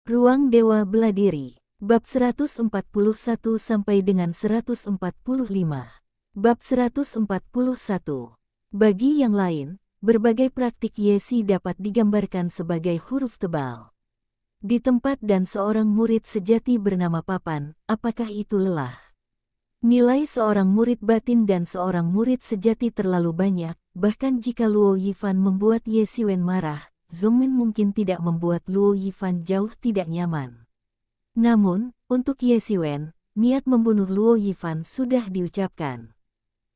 Ruang Dewa Beladiri. Bab 141 sampai dengan 145. Bab 141. Bagi yang lain, berbagai praktik Yesi dapat digambarkan sebagai huruf tebal. Di tempat dan seorang murid sejati bernama Papan, apakah itu lelah? Nilai seorang murid batin dan seorang murid sejati terlalu banyak, bahkan jika Luo Yifan membuat Ye Xiwen marah, Zongmin mungkin tidak membuat Luo Yifan jauh tidak nyaman. Namun, untuk Ye Xiwen, niat membunuh Luo Yifan sudah diucapkan.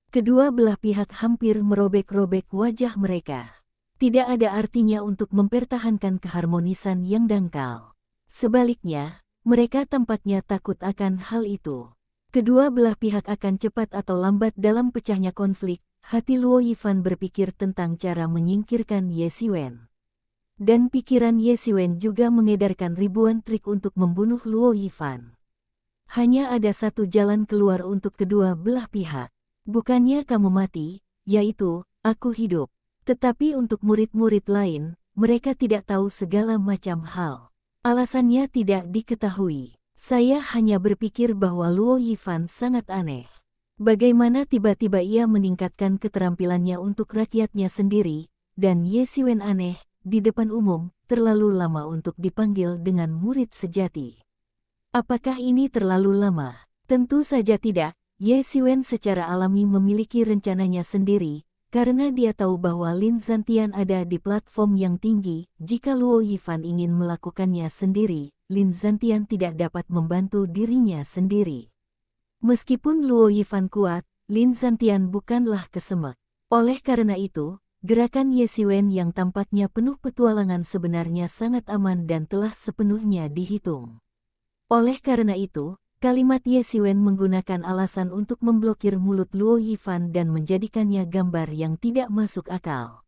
Kedua belah pihak hampir merobek-robek wajah mereka. Tidak ada artinya untuk mempertahankan keharmonisan yang dangkal. Sebaliknya, mereka tampaknya takut akan hal itu. Kedua belah pihak akan cepat atau lambat dalam pecahnya konflik. Hati Luo Yifan berpikir tentang cara menyingkirkan Ye Xiwen. Dan pikiran Ye Xiwen juga mengedarkan ribuan trik untuk membunuh Luo Yifan. Hanya ada satu jalan keluar untuk kedua belah pihak. Bukannya kamu mati, yaitu, aku hidup. Tetapi untuk murid-murid lain, mereka tidak tahu segala macam hal. Alasannya tidak diketahui. Saya hanya berpikir bahwa Luo Yifan sangat aneh. Bagaimana tiba-tiba ia meningkatkan keterampilannya untuk rakyatnya sendiri, dan Ye Xiwen aneh, di depan umum, terlalu lama untuk dipanggil dengan murid sejati. Apakah ini terlalu lama? Tentu saja tidak. Ye Xiwen secara alami memiliki rencananya sendiri, karena dia tahu bahwa Lin Zhantian ada di platform yang tinggi. Jika Luo Yifan ingin melakukannya sendiri, Lin Zhantian tidak dapat membantu dirinya sendiri. Meskipun Luo Yifan kuat, Lin Zhantian bukanlah kesemek. Oleh karena itu, gerakan Ye Xiwen yang tampaknya penuh petualangan sebenarnya sangat aman dan telah sepenuhnya dihitung. Oleh karena itu, kalimat Ye Xiwen menggunakan alasan untuk memblokir mulut Luo Yifan dan menjadikannya gambar yang tidak masuk akal.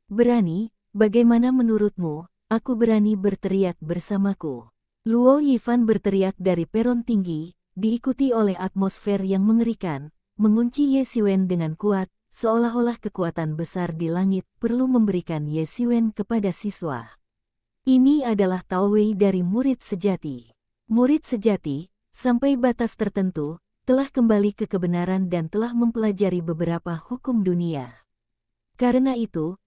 Berani, bagaimana menurutmu? Aku berani berteriak bersamaku. Luo Yifan berteriak dari peron tinggi, diikuti oleh atmosfer yang mengerikan, mengunci Ye Xiwen dengan kuat, seolah-olah kekuatan besar di langit perlu memberikan Ye Xiwen kepada siswa. Ini adalah Tao Wei dari murid sejati. Murid sejati, sampai batas tertentu, telah kembali ke kebenaran dan telah mempelajari beberapa hukum dunia. Karena itu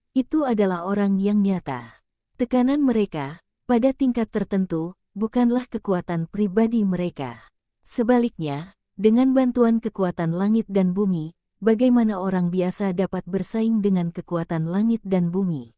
adalah orang yang nyata. Tekanan mereka, pada tingkat tertentu, bukanlah kekuatan pribadi mereka. Sebaliknya, dengan bantuan kekuatan langit dan bumi, bagaimana orang biasa dapat bersaing dengan kekuatan langit dan bumi?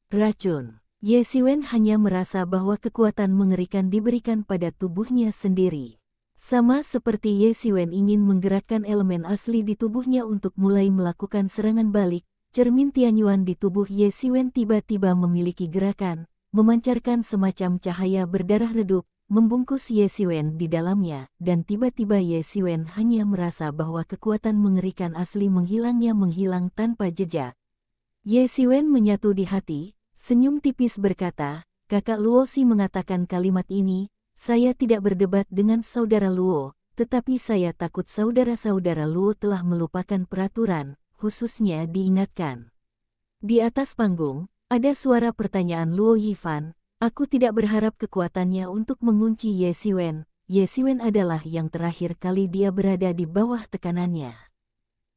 Racun. Ye Xiwen hanya merasa bahwa kekuatan mengerikan diberikan pada tubuhnya sendiri. Sama seperti Ye Xiwen ingin menggerakkan elemen asli di tubuhnya untuk mulai melakukan serangan balik, cermin Tianyuan di tubuh Ye Xiwen tiba-tiba memiliki gerakan, memancarkan semacam cahaya berdarah redup, membungkus Ye Xiwen di dalamnya, dan tiba-tiba Ye Xiwen hanya merasa bahwa kekuatan mengerikan asli menghilang tanpa jejak. Ye Xiwen menyatu di hati, senyum tipis berkata, kakak Luo Si mengatakan kalimat ini, saya tidak berdebat dengan saudara Luo, tetapi saya takut saudara-saudara Luo telah melupakan peraturan, khususnya diingatkan. Di atas panggung, ada suara pertanyaan Luo Yifan. Aku tidak berharap kekuatannya untuk mengunci Ye Xiwen. Ye Xiwen adalah yang terakhir kali dia berada di bawah tekanannya.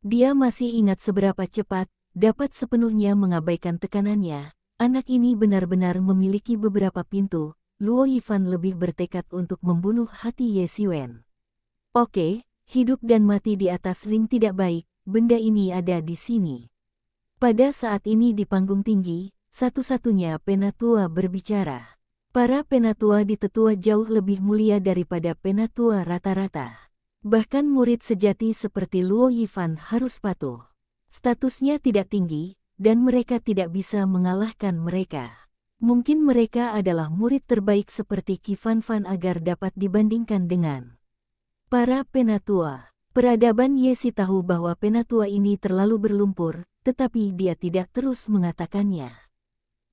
Dia masih ingat seberapa cepat, dapat sepenuhnya mengabaikan tekanannya. Anak ini benar-benar memiliki beberapa pintu. Luo Yifan lebih bertekad untuk membunuh hati Ye Xiwen. Oke, hidup dan mati di atas ring tidak baik, benda ini ada di sini. Pada saat ini di panggung tinggi, satu-satunya penatua berbicara. Para penatua di tetua jauh lebih mulia daripada penatua rata-rata. Bahkan murid sejati seperti Luo Yifan harus patuh. Statusnya tidak tinggi, dan mereka tidak bisa mengalahkan mereka. Mungkin mereka adalah murid terbaik seperti Qi Fanfan agar dapat dibandingkan dengan para penatua. Peradaban Yesi tahu bahwa penatua ini terlalu berlumpur, tetapi dia tidak terus mengatakannya.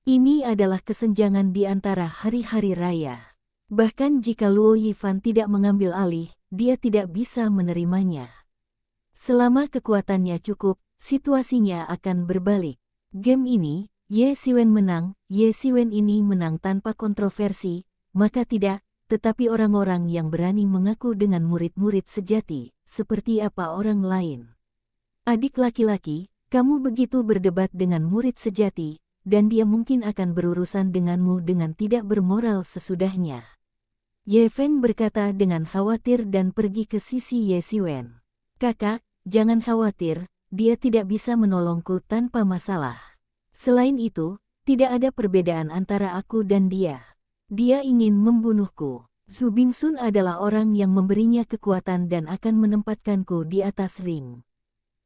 Ini adalah kesenjangan di antara hari-hari raya. Bahkan jika Luo Yifan tidak mengambil alih, dia tidak bisa menerimanya. Selama kekuatannya cukup, situasinya akan berbalik. Game ini, Ye Xiwen menang. Ye Xiwen ini menang tanpa kontroversi, maka tidak, tetapi orang-orang yang berani mengaku dengan murid-murid sejati, seperti apa orang lain. Adik laki-laki, kamu begitu berdebat dengan murid sejati, dan dia mungkin akan berurusan denganmu dengan tidak bermoral sesudahnya. Ye Feng berkata dengan khawatir dan pergi ke sisi Ye Siwen. Kakak, jangan khawatir, dia tidak bisa menolongku tanpa masalah. Selain itu, tidak ada perbedaan antara aku dan dia. Dia ingin membunuhku. Zhu Bingsun adalah orang yang memberinya kekuatan dan akan menempatkanku di atas ring.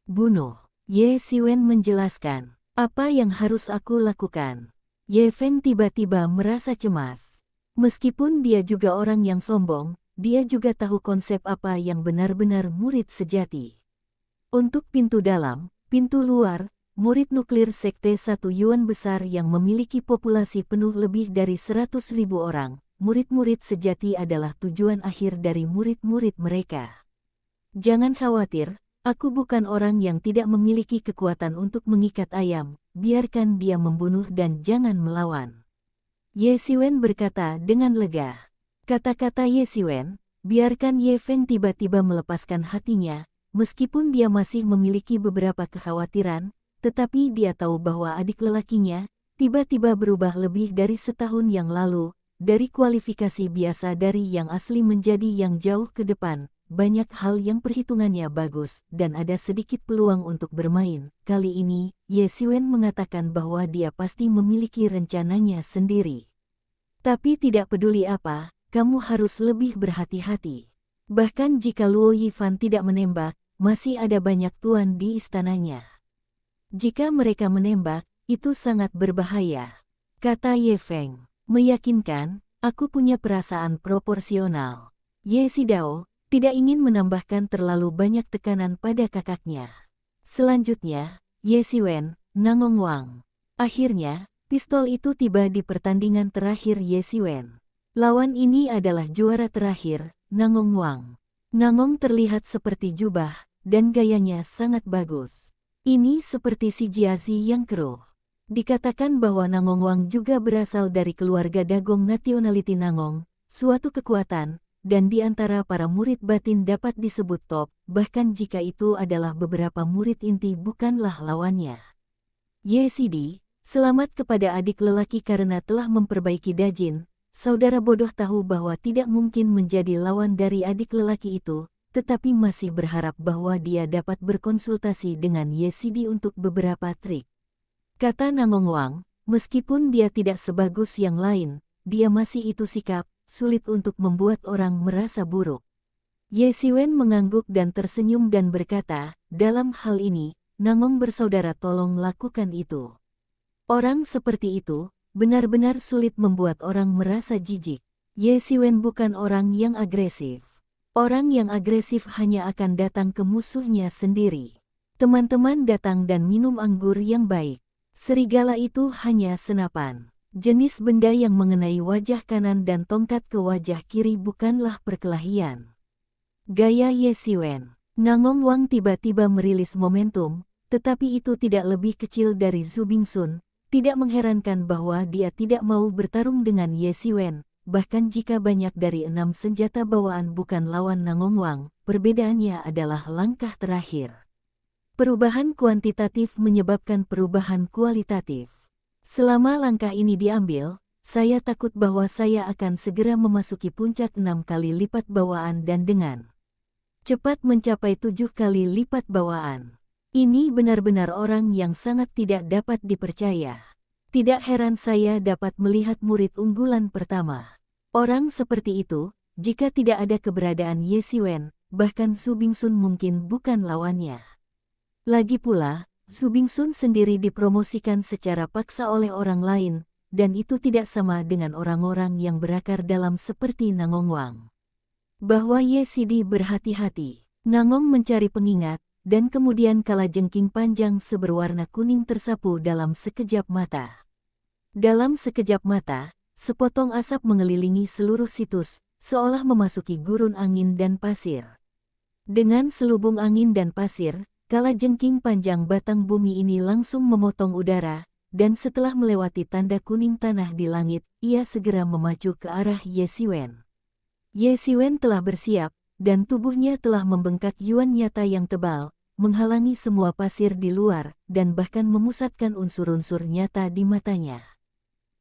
Bunuh. Ye Siwen menjelaskan. Apa yang harus aku lakukan? Ye Feng tiba-tiba merasa cemas. Meskipun dia juga orang yang sombong, dia juga tahu konsep apa yang benar-benar murid sejati. Untuk pintu dalam, pintu luar, murid nuklir Sekte Satu Yuan besar yang memiliki populasi penuh lebih dari 100.000 orang, murid-murid sejati adalah tujuan akhir dari murid-murid mereka. Jangan khawatir, aku bukan orang yang tidak memiliki kekuatan untuk mengikat ayam, biarkan dia membunuh dan jangan melawan. Ye Siwen berkata dengan lega. Kata-kata Ye Siwen, biarkan Ye Feng tiba-tiba melepaskan hatinya, meskipun dia masih memiliki beberapa kekhawatiran, tetapi dia tahu bahwa adik lelakinya tiba-tiba berubah lebih dari setahun yang lalu, dari kualifikasi biasa dari yang asli menjadi yang jauh ke depan. Banyak hal yang perhitungannya bagus, dan ada sedikit peluang untuk bermain. Kali ini, Ye Siwen mengatakan bahwa dia pasti memiliki rencananya sendiri. Tapi tidak peduli apa, kamu harus lebih berhati-hati. Bahkan jika Luo Yifan tidak menembak, masih ada banyak tuan di istananya. Jika mereka menembak, itu sangat berbahaya. Kata Ye Feng, meyakinkan, aku punya perasaan proporsional. Ye Sidao tidak ingin menambahkan terlalu banyak tekanan pada kakaknya. Selanjutnya, Ye Siwen, Nangong Wang. Akhirnya, pistol itu tiba di pertandingan terakhir Ye Siwen. Lawan ini adalah juara terakhir, Nangong Wang. Nangong terlihat seperti jubah, dan gayanya sangat bagus. Ini seperti si Jiazi yang keruh. Dikatakan bahwa Nangong Wang juga berasal dari keluarga Dagong Nationality Nangong, suatu kekuatan, dan di antara para murid batin dapat disebut top, bahkan jika itu adalah beberapa murid inti bukanlah lawannya. Ye Sidi, selamat kepada adik lelaki karena telah memperbaiki Dajin. Saudara bodoh tahu bahwa tidak mungkin menjadi lawan dari adik lelaki itu, tetapi masih berharap bahwa dia dapat berkonsultasi dengan Ye Sidi untuk beberapa trik. Kata Nangong Wang, meskipun dia tidak sebagus yang lain, dia masih itu sikap, sulit untuk membuat orang merasa buruk. Ye Siwen mengangguk dan tersenyum dan berkata, dalam hal ini, Nangong bersaudara tolong lakukan itu. Orang seperti itu, benar-benar sulit membuat orang merasa jijik. Ye Siwen bukan orang yang agresif. Orang yang agresif hanya akan datang ke musuhnya sendiri. Teman-teman datang dan minum anggur yang baik. Serigala itu hanya senapan. Jenis benda yang mengenai wajah kanan dan tongkat ke wajah kiri bukanlah perkelahian. Gaya Ye Siwen. Nangong Wang tiba-tiba merilis momentum, tetapi itu tidak lebih kecil dari Zhu Bingsun. Tidak mengherankan bahwa dia tidak mau bertarung dengan Ye Siwen, bahkan jika banyak dari 6 senjata bawaan bukan lawan Nangong Wang, perbedaannya adalah langkah terakhir. Perubahan kuantitatif menyebabkan perubahan kualitatif. Selama langkah ini diambil, saya takut bahwa saya akan segera memasuki puncak 6 kali lipat bawaan dan dengan cepat mencapai 7 kali lipat bawaan. Ini benar-benar orang yang sangat tidak dapat dipercaya. Tidak heran saya dapat melihat murid unggulan pertama. Orang seperti itu, jika tidak ada keberadaan Ye Siwen, bahkan Zhu Bingsun mungkin bukan lawannya. Lagi pula, Zhu Bingsun sendiri dipromosikan secara paksa oleh orang lain, dan itu tidak sama dengan orang-orang yang berakar dalam seperti Nangong Wang. Bahwa Ye Sidi berhati-hati, Nangong mencari pengingat, dan kemudian kalajengking panjang seberwarna kuning tersapu dalam sekejap mata. Dalam sekejap mata, sepotong asap mengelilingi seluruh situs, seolah memasuki gurun angin dan pasir. Dengan selubung angin dan pasir, kalajengking panjang batang bumi ini langsung memotong udara, dan setelah melewati tanda kuning tanah di langit, ia segera memacu ke arah Ye Xiwen. Ye Xiwen telah bersiap, dan tubuhnya telah membengkak yuan nyata yang tebal, menghalangi semua pasir di luar, dan bahkan memusatkan unsur-unsur nyata di matanya.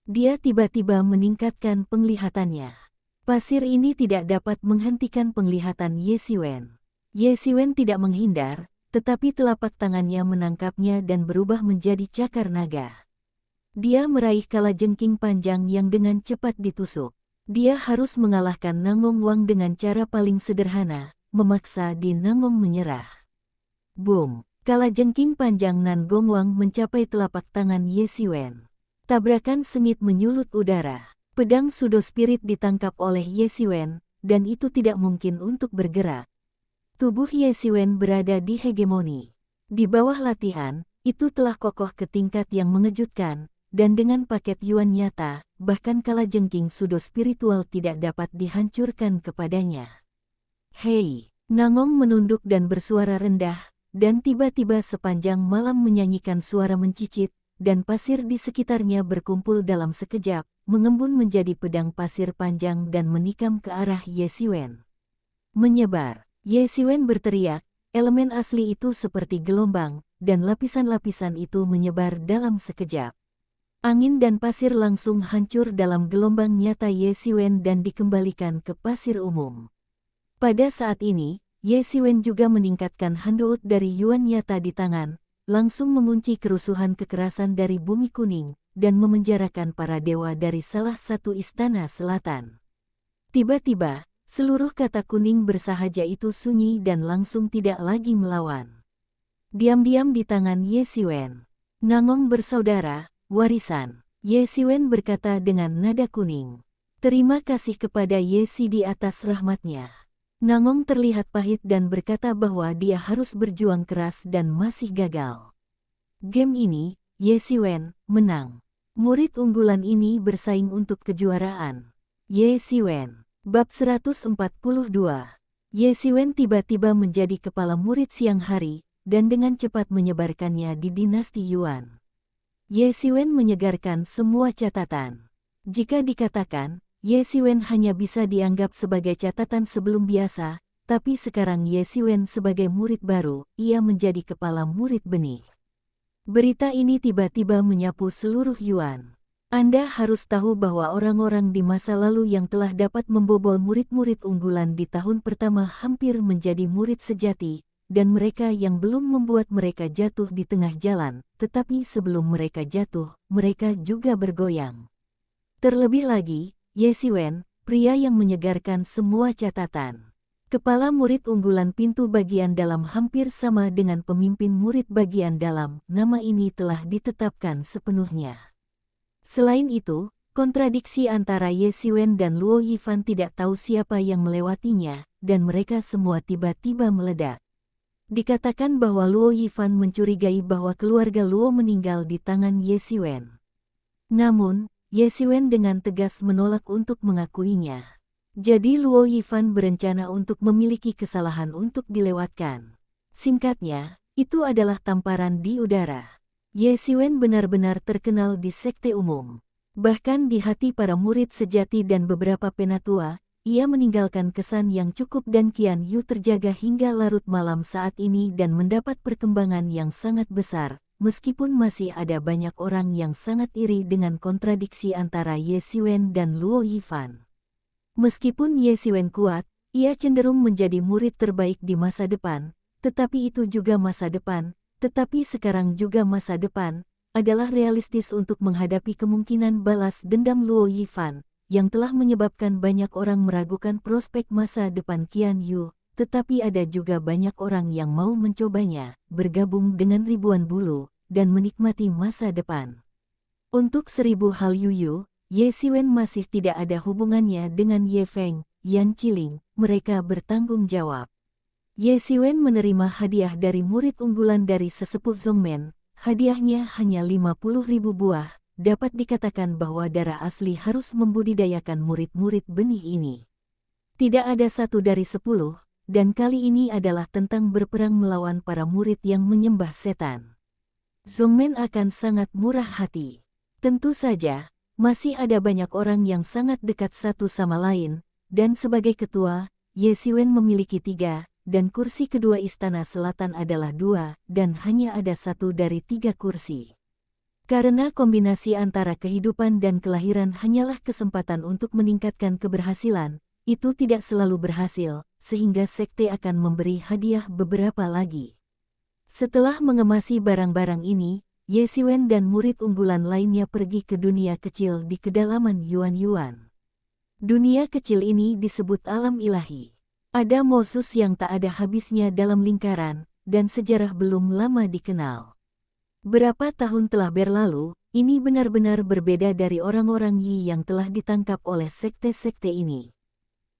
Dia tiba-tiba meningkatkan penglihatannya. Pasir ini tidak dapat menghentikan penglihatan Ye Xiwen. Ye Xiwen tidak menghindar, tetapi telapak tangannya menangkapnya dan berubah menjadi cakar naga. Dia meraih kalajengking panjang yang dengan cepat ditusuk. Dia harus mengalahkan Nangong Wang dengan cara paling sederhana, memaksa Di Nangong menyerah. Boom! Kalajengking panjang Nan Gong Wang mencapai telapak tangan Ye Xiwen. Tabrakan sengit menyulut udara. Pedang Sudo Spirit ditangkap oleh Ye Xiwen, dan itu tidak mungkin untuk bergerak. Tubuh Ye Xiwen berada di hegemoni. Di bawah latihan, itu telah kokoh ke tingkat yang mengejutkan, dan dengan paket yuan nyata, bahkan kalajengking sudo spiritual tidak dapat dihancurkan kepadanya. Hei! Nangong menunduk dan bersuara rendah, dan tiba-tiba sepanjang malam menyanyikan suara mencicit, dan pasir di sekitarnya berkumpul dalam sekejap, mengembun menjadi pedang pasir panjang dan menikam ke arah Ye Xiwen. Menyebar! Ye Xiwen berteriak, elemen asli itu seperti gelombang, dan lapisan-lapisan itu menyebar dalam sekejap. Angin dan pasir langsung hancur dalam gelombang nyata Ye Xiwen dan dikembalikan ke pasir umum. Pada saat ini, Ye Xiwen juga meningkatkan handout dari yuan nyata di tangan, langsung mengunci kerusuhan kekerasan dari bumi kuning, dan memenjarakan para dewa dari salah satu istana selatan. Tiba-tiba, seluruh kata kuning bersahaja itu sunyi dan langsung tidak lagi melawan. Diam-diam di tangan Ye Xiwen. Nangong bersaudara, warisan. Ye Xiwen berkata dengan nada kuning. Terima kasih kepada Ye Xi di atas rahmatnya. Nangong terlihat pahit dan berkata bahwa dia harus berjuang keras dan masih gagal. Game ini, Ye Xiwen menang. Murid unggulan ini bersaing untuk kejuaraan. Ye Xiwen. Bab 142. Ye Xiwen tiba-tiba menjadi kepala murid siang hari, dan dengan cepat menyebarkannya di dinasti Yuan. Ye Xiwen menyegarkan semua catatan. Jika dikatakan, Ye Xiwen hanya bisa dianggap sebagai catatan sebelum biasa, tapi sekarang Ye Xiwen sebagai murid baru, ia menjadi kepala murid benih. Berita ini tiba-tiba menyapu seluruh Yuan. Anda harus tahu bahwa orang-orang di masa lalu yang telah dapat membobol murid-murid unggulan di tahun pertama hampir menjadi murid sejati, dan mereka yang belum membuat mereka jatuh di tengah jalan, tetapi sebelum mereka jatuh, mereka juga bergoyang. Terlebih lagi, Ye Xiwen, pria yang menyegarkan semua catatan. Kepala murid unggulan pintu bagian dalam hampir sama dengan pemimpin murid bagian dalam, nama ini telah ditetapkan sepenuhnya. Selain itu, kontradiksi antara Ye Xiwen dan Luo Yifan tidak tahu siapa yang melewatinya, dan mereka semua tiba-tiba meledak. Dikatakan bahwa Luo Yifan mencurigai bahwa keluarga Luo meninggal di tangan Ye Xiwen. Namun, Ye Xiwen dengan tegas menolak untuk mengakuinya. Jadi Luo Yifan berencana untuk memiliki kesalahan untuk dilewatkan. Singkatnya, itu adalah tamparan di udara. Ye Xiwen benar-benar terkenal di sekte umum. Bahkan di hati para murid sejati dan beberapa penatua, ia meninggalkan kesan yang cukup dan Qian Yu terjaga hingga larut malam saat ini dan mendapat perkembangan yang sangat besar, meskipun masih ada banyak orang yang sangat iri dengan kontradiksi antara Ye Xiwen dan Luo Yifan. Meskipun Ye Xiwen kuat, ia cenderung menjadi murid terbaik di masa depan, tetapi itu juga masa depan, tetapi sekarang juga masa depan, adalah realistis untuk menghadapi kemungkinan balas dendam Luo Yifan, yang telah menyebabkan banyak orang meragukan prospek masa depan Qian Yu, tetapi ada juga banyak orang yang mau mencobanya, bergabung dengan ribuan bulu, dan menikmati masa depan. Untuk 1000 hal Yuyu, Ye Xiwen masih tidak ada hubungannya dengan Ye Feng, Yan Qiling, mereka bertanggung jawab. Ye Xiwen menerima hadiah dari murid unggulan dari sesepuh Zongmen, hadiahnya hanya 50.000 buah. Dapat dikatakan bahwa darah asli harus membudidayakan murid-murid benih ini. Tidak ada 1 dari 10, dan kali ini adalah tentang berperang melawan para murid yang menyembah setan. Zongmen akan sangat murah hati. Tentu saja, masih ada banyak orang yang sangat dekat satu sama lain, dan sebagai ketua, Ye Xiwen memiliki 3, dan kursi kedua Istana Selatan adalah 2, dan hanya ada 1 dari 3 kursi. Karena kombinasi antara kehidupan dan kelahiran hanyalah kesempatan untuk meningkatkan keberhasilan, itu tidak selalu berhasil, sehingga sekte akan memberi hadiah beberapa lagi. Setelah mengemasi barang-barang ini, Ye Xiwen dan murid unggulan lainnya pergi ke dunia kecil di kedalaman Yuan-Yuan. Dunia kecil ini disebut alam ilahi. Ada Mosus yang tak ada habisnya dalam lingkaran, dan sejarah belum lama dikenal. Berapa tahun telah berlalu, ini benar-benar berbeda dari orang-orang Yi yang telah ditangkap oleh sekte-sekte ini.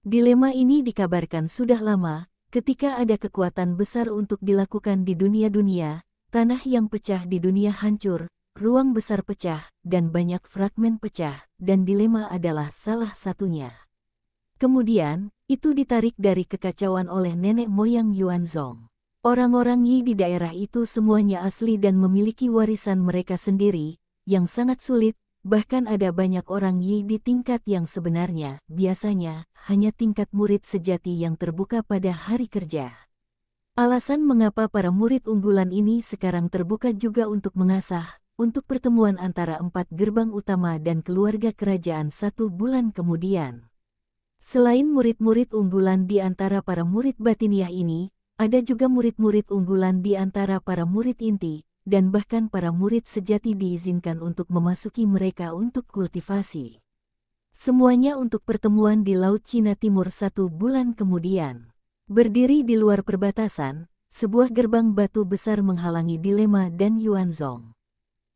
Dilema ini dikabarkan sudah lama, ketika ada kekuatan besar untuk dilakukan di dunia-dunia, tanah yang pecah di dunia hancur, ruang besar pecah, dan banyak fragmen pecah, dan dilema adalah salah satunya. Kemudian, itu ditarik dari kekacauan oleh nenek moyang Yuanzong. Orang-orang Yi di daerah itu semuanya asli dan memiliki warisan mereka sendiri, yang sangat sulit, bahkan ada banyak orang Yi di tingkat yang sebenarnya, biasanya, hanya tingkat murid sejati yang terbuka pada hari kerja. Alasan mengapa para murid unggulan ini sekarang terbuka juga untuk mengasah, untuk pertemuan antara 4 gerbang utama dan keluarga kerajaan 1 bulan kemudian. Selain murid-murid unggulan di antara para murid batiniah ini, ada juga murid-murid unggulan di antara para murid inti, dan bahkan para murid sejati diizinkan untuk memasuki mereka untuk kultivasi. Semuanya untuk pertemuan di Laut Cina Timur 1 bulan kemudian. Berdiri di luar perbatasan, sebuah gerbang batu besar menghalangi Dilema dan Yuanzong.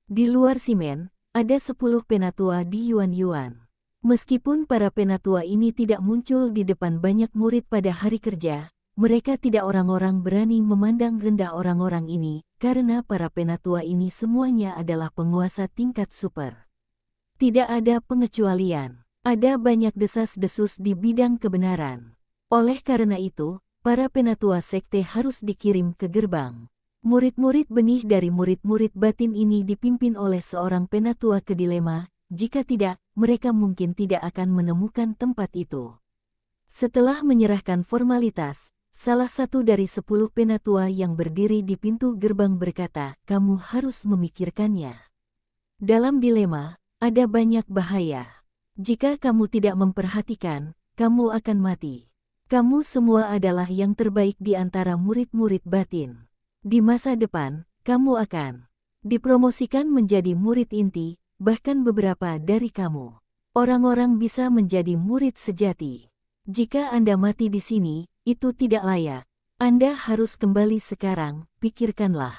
Di luar simen, ada 10 penatua di Yuan-Yuan. Meskipun para penatua ini tidak muncul di depan banyak murid pada hari kerja, mereka tidak orang-orang berani memandang rendah orang-orang ini, karena para penatua ini semuanya adalah penguasa tingkat super. Tidak ada pengecualian. Ada banyak desas-desus di bidang kebenaran. Oleh karena itu, para penatua sekte harus dikirim ke gerbang. Murid-murid benih dari murid-murid batin ini dipimpin oleh seorang penatua ke Dilema, jika tidak, mereka mungkin tidak akan menemukan tempat itu. Setelah menyerahkan formalitas, salah satu dari 10 penatua yang berdiri di pintu gerbang berkata, "Kamu harus memikirkannya. Dalam dilema, ada banyak bahaya. Jika kamu tidak memperhatikan, kamu akan mati. Kamu semua adalah yang terbaik di antara murid-murid batin. Di masa depan, kamu akan dipromosikan menjadi murid inti, bahkan beberapa dari kamu. Orang-orang bisa menjadi murid sejati. Jika Anda mati di sini, itu tidak layak. Anda harus kembali sekarang, pikirkanlah."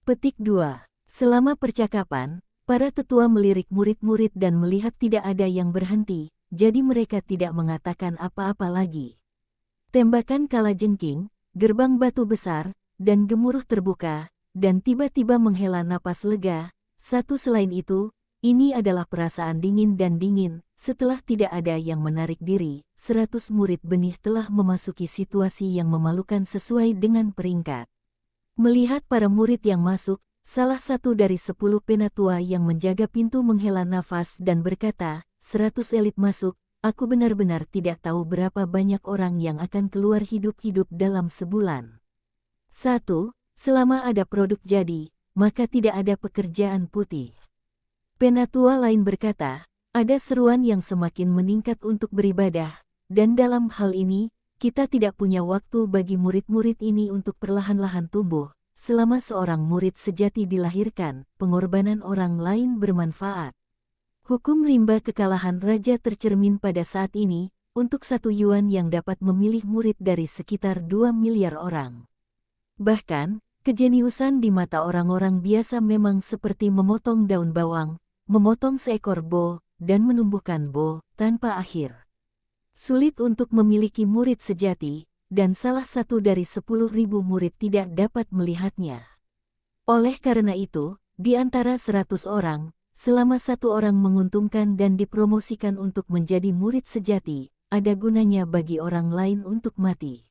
Petik 2. Selama percakapan, para tetua melirik murid-murid dan melihat tidak ada yang berhenti, jadi mereka tidak mengatakan apa-apa lagi. Tembakan kalajengking, gerbang batu besar, dan gemuruh terbuka, dan tiba-tiba menghela napas lega. Satu selain itu, ini adalah perasaan dingin dan dingin. Setelah tidak ada yang menarik diri, 100 murid benih telah memasuki situasi yang memalukan sesuai dengan peringkat. Melihat para murid yang masuk, salah satu dari 10 penatua yang menjaga pintu menghela nafas dan berkata, 100 elit masuk, aku benar-benar tidak tahu berapa banyak orang yang akan keluar hidup-hidup dalam sebulan. 1. Selama ada produk jadi, maka tidak ada pekerjaan putih. Penatua lain berkata, ada seruan yang semakin meningkat untuk beribadah, dan dalam hal ini, kita tidak punya waktu bagi murid-murid ini untuk perlahan-lahan tumbuh. Selama seorang murid sejati dilahirkan, pengorbanan orang lain bermanfaat. Hukum rimba kekalahan raja tercermin pada saat ini, untuk 1 yuan yang dapat memilih murid dari sekitar 2 miliar orang. Bahkan, kejeniusan di mata orang-orang biasa memang seperti memotong daun bawang, memotong seekor bo, dan menumbuhkan bo, tanpa akhir. Sulit untuk memiliki murid sejati, dan salah satu dari 10.000 murid tidak dapat melihatnya. Oleh karena itu, di antara 100 orang, selama 1 orang menguntungkan dan dipromosikan untuk menjadi murid sejati, ada gunanya bagi orang lain untuk mati.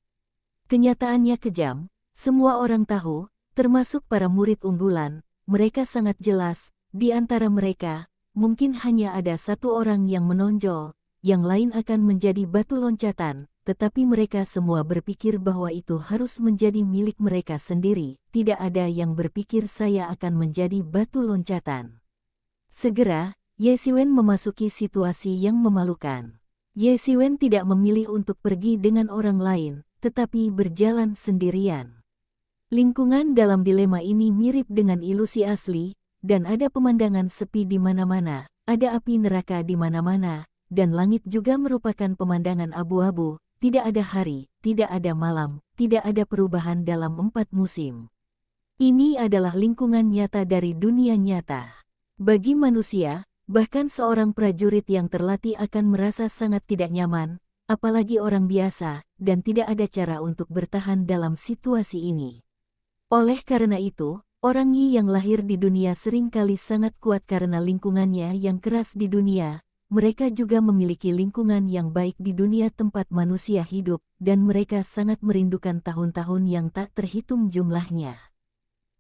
Kenyataannya kejam, semua orang tahu, termasuk para murid unggulan, mereka sangat jelas, di antara mereka, mungkin hanya ada satu orang yang menonjol, yang lain akan menjadi batu loncatan, tetapi mereka semua berpikir bahwa itu harus menjadi milik mereka sendiri, tidak ada yang berpikir saya akan menjadi batu loncatan. Segera, Ye Xiwen memasuki situasi yang memalukan. Ye Xiwen tidak memilih untuk pergi dengan orang lain, tetapi berjalan sendirian. Lingkungan dalam dilema ini mirip dengan ilusi asli, dan ada pemandangan sepi di mana-mana, ada api neraka di mana-mana, dan langit juga merupakan pemandangan abu-abu, tidak ada hari, tidak ada malam, tidak ada perubahan dalam 4 musim. Ini adalah lingkungan nyata dari dunia nyata. Bagi manusia, bahkan seorang prajurit yang terlatih akan merasa sangat tidak nyaman, apalagi orang biasa, dan tidak ada cara untuk bertahan dalam situasi ini. Oleh karena itu, orang Yi yang lahir di dunia seringkali sangat kuat karena lingkungannya yang keras di dunia. Mereka juga memiliki lingkungan yang baik di dunia tempat manusia hidup, dan mereka sangat merindukan tahun-tahun yang tak terhitung jumlahnya.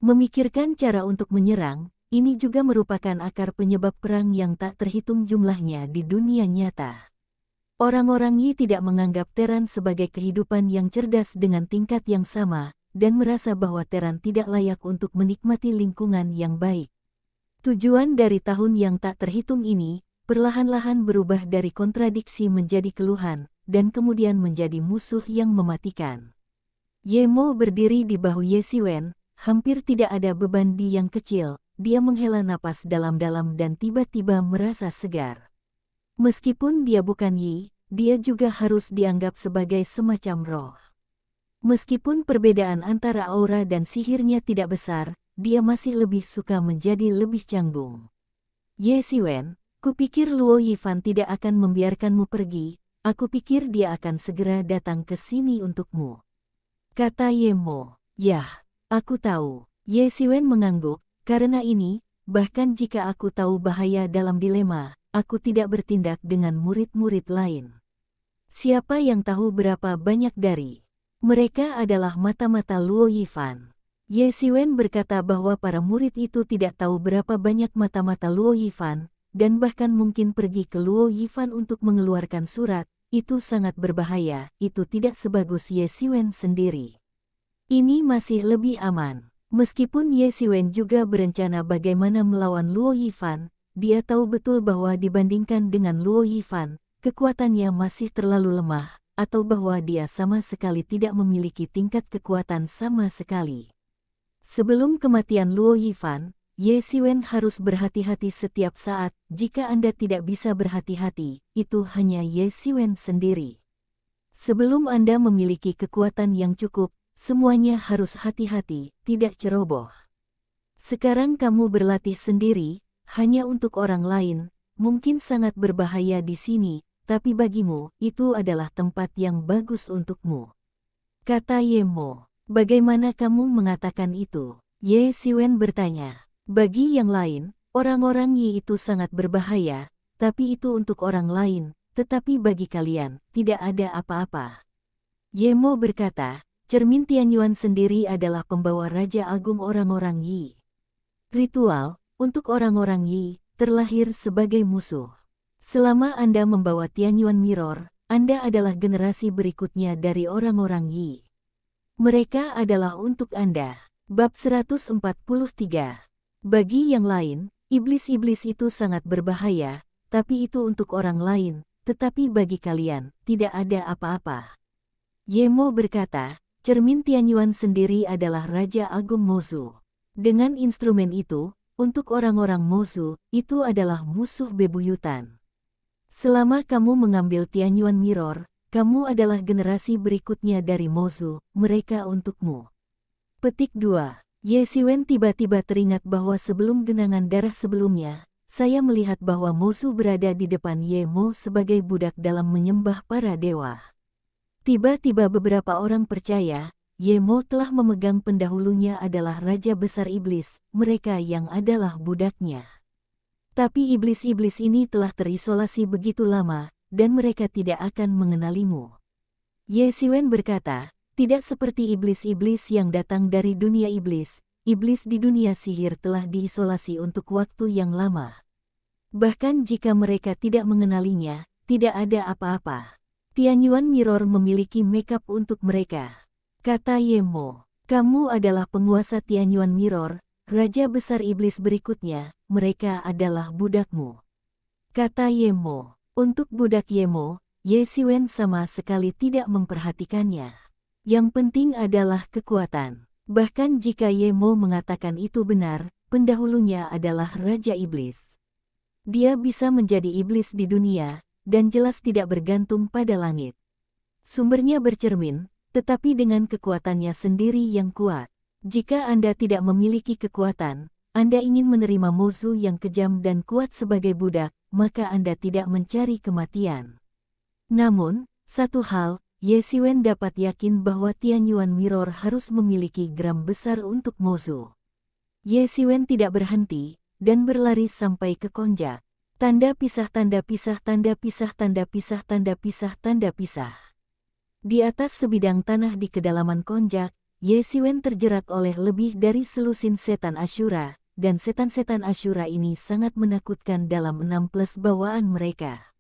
Memikirkan cara untuk menyerang, ini juga merupakan akar penyebab perang yang tak terhitung jumlahnya di dunia nyata. Orang-orang Yi tidak menganggap Teran sebagai kehidupan yang cerdas dengan tingkat yang sama, dan merasa bahwa Teran tidak layak untuk menikmati lingkungan yang baik. Tujuan dari tahun yang tak terhitung ini, perlahan-lahan berubah dari kontradiksi menjadi keluhan, dan kemudian menjadi musuh yang mematikan. Ye Mo berdiri di bahu Ye Xiwen, hampir tidak ada beban di yang kecil, dia menghela napas dalam-dalam dan tiba-tiba merasa segar. Meskipun dia bukan Yi, dia juga harus dianggap sebagai semacam roh. Meskipun perbedaan antara aura dan sihirnya tidak besar, dia masih lebih suka menjadi lebih canggung. Ye Xiwen, kupikir Luo Yifan tidak akan membiarkanmu pergi, aku pikir dia akan segera datang ke sini untukmu. Kata Ye Mo. Yah, aku tahu. Ye Xiwen mengangguk, karena ini, bahkan jika aku tahu bahaya dalam dilema, aku tidak bertindak dengan murid-murid lain. Siapa yang tahu berapa banyak dari mereka adalah mata-mata Luo Yifan. Ye Xiwen berkata bahwa para murid itu tidak tahu berapa banyak mata-mata Luo Yifan, dan bahkan mungkin pergi ke Luo Yifan untuk mengeluarkan surat, itu sangat berbahaya, itu tidak sebagus Ye Xiwen sendiri. Ini masih lebih aman. Meskipun Ye Xiwen juga berencana bagaimana melawan Luo Yifan, dia tahu betul bahwa dibandingkan dengan Luo Yifan, kekuatannya masih terlalu lemah, atau bahwa dia sama sekali tidak memiliki tingkat kekuatan sama sekali. Sebelum kematian Luo Yifan, Ye Xiwen harus berhati-hati setiap saat. Jika Anda tidak bisa berhati-hati, itu hanya Ye Xiwen sendiri. Sebelum Anda memiliki kekuatan yang cukup, semuanya harus hati-hati, tidak ceroboh. Sekarang kamu berlatih sendiri, hanya untuk orang lain, mungkin sangat berbahaya di sini, tapi bagimu, itu adalah tempat yang bagus untukmu. Kata Ye Mo. Bagaimana kamu mengatakan itu? Ye Xiwen bertanya. Bagi yang lain, orang-orang Yi itu sangat berbahaya, tapi itu untuk orang lain, tetapi bagi kalian, tidak ada apa-apa. Ye Mo berkata, cermin Tianyuan sendiri adalah pembawa Raja Agung orang-orang Yi. Ritual, untuk orang-orang Yi, terlahir sebagai musuh. Selama Anda membawa Tianyuan Mirror, Anda adalah generasi berikutnya dari orang-orang Yi. Mereka adalah untuk Anda. Bab 143. Bagi yang lain, iblis-iblis itu sangat berbahaya, tapi itu untuk orang lain, tetapi bagi kalian, tidak ada apa-apa. Ye Mo berkata, cermin Tianyuan sendiri adalah Raja Agung Mozu. Dengan instrumen itu, untuk orang-orang Mozu, itu adalah musuh bebuyutan. Selama kamu mengambil Tianyuan Mirror, kamu adalah generasi berikutnya dari Mozu, mereka untukmu. Petik 2. Ye Xiwen tiba-tiba teringat bahwa sebelum genangan darah sebelumnya, saya melihat bahwa Mozu berada di depan Ye Mo sebagai budak dalam menyembah para dewa. Tiba-tiba beberapa orang percaya, Ye Mo telah memegang pendahulunya adalah Raja Besar Iblis, mereka yang adalah budaknya. Tapi iblis-iblis ini telah terisolasi begitu lama, dan mereka tidak akan mengenalimu. Ye Xiwen berkata, tidak seperti iblis-iblis yang datang dari dunia iblis, iblis di dunia sihir telah diisolasi untuk waktu yang lama. Bahkan jika mereka tidak mengenalinya, tidak ada apa-apa. Tianyuan Mirror memiliki makeup untuk mereka. Kata Yemo, kamu adalah penguasa Tianyuan Mirror, raja besar iblis berikutnya, mereka adalah budakmu. Kata Yemo, untuk budak Yemo, Ye Xiwen sama sekali tidak memperhatikannya. Yang penting adalah kekuatan. Bahkan jika Yemo mengatakan itu benar, pendahulunya adalah Raja Iblis. Dia bisa menjadi iblis di dunia, dan jelas tidak bergantung pada langit. Sumbernya bercermin, tetapi dengan kekuatannya sendiri yang kuat. Jika Anda tidak memiliki kekuatan, Anda ingin menerima musuh yang kejam dan kuat sebagai budak, maka Anda tidak mencari kematian. Namun, satu hal, Ye Xiwen dapat yakin bahwa Tianyuan Mirror harus memiliki gram besar untuk musuh. Ye Xiwen tidak berhenti, dan berlari sampai ke konjak. Tanda pisah, tanda pisah, tanda pisah, tanda pisah, tanda pisah, tanda pisah. Di atas sebidang tanah di kedalaman konjak, Ye Xiwen terjerat oleh lebih dari selusin setan Ashura, dan setan-setan Ashura ini sangat menakutkan dalam 16 bawaan mereka.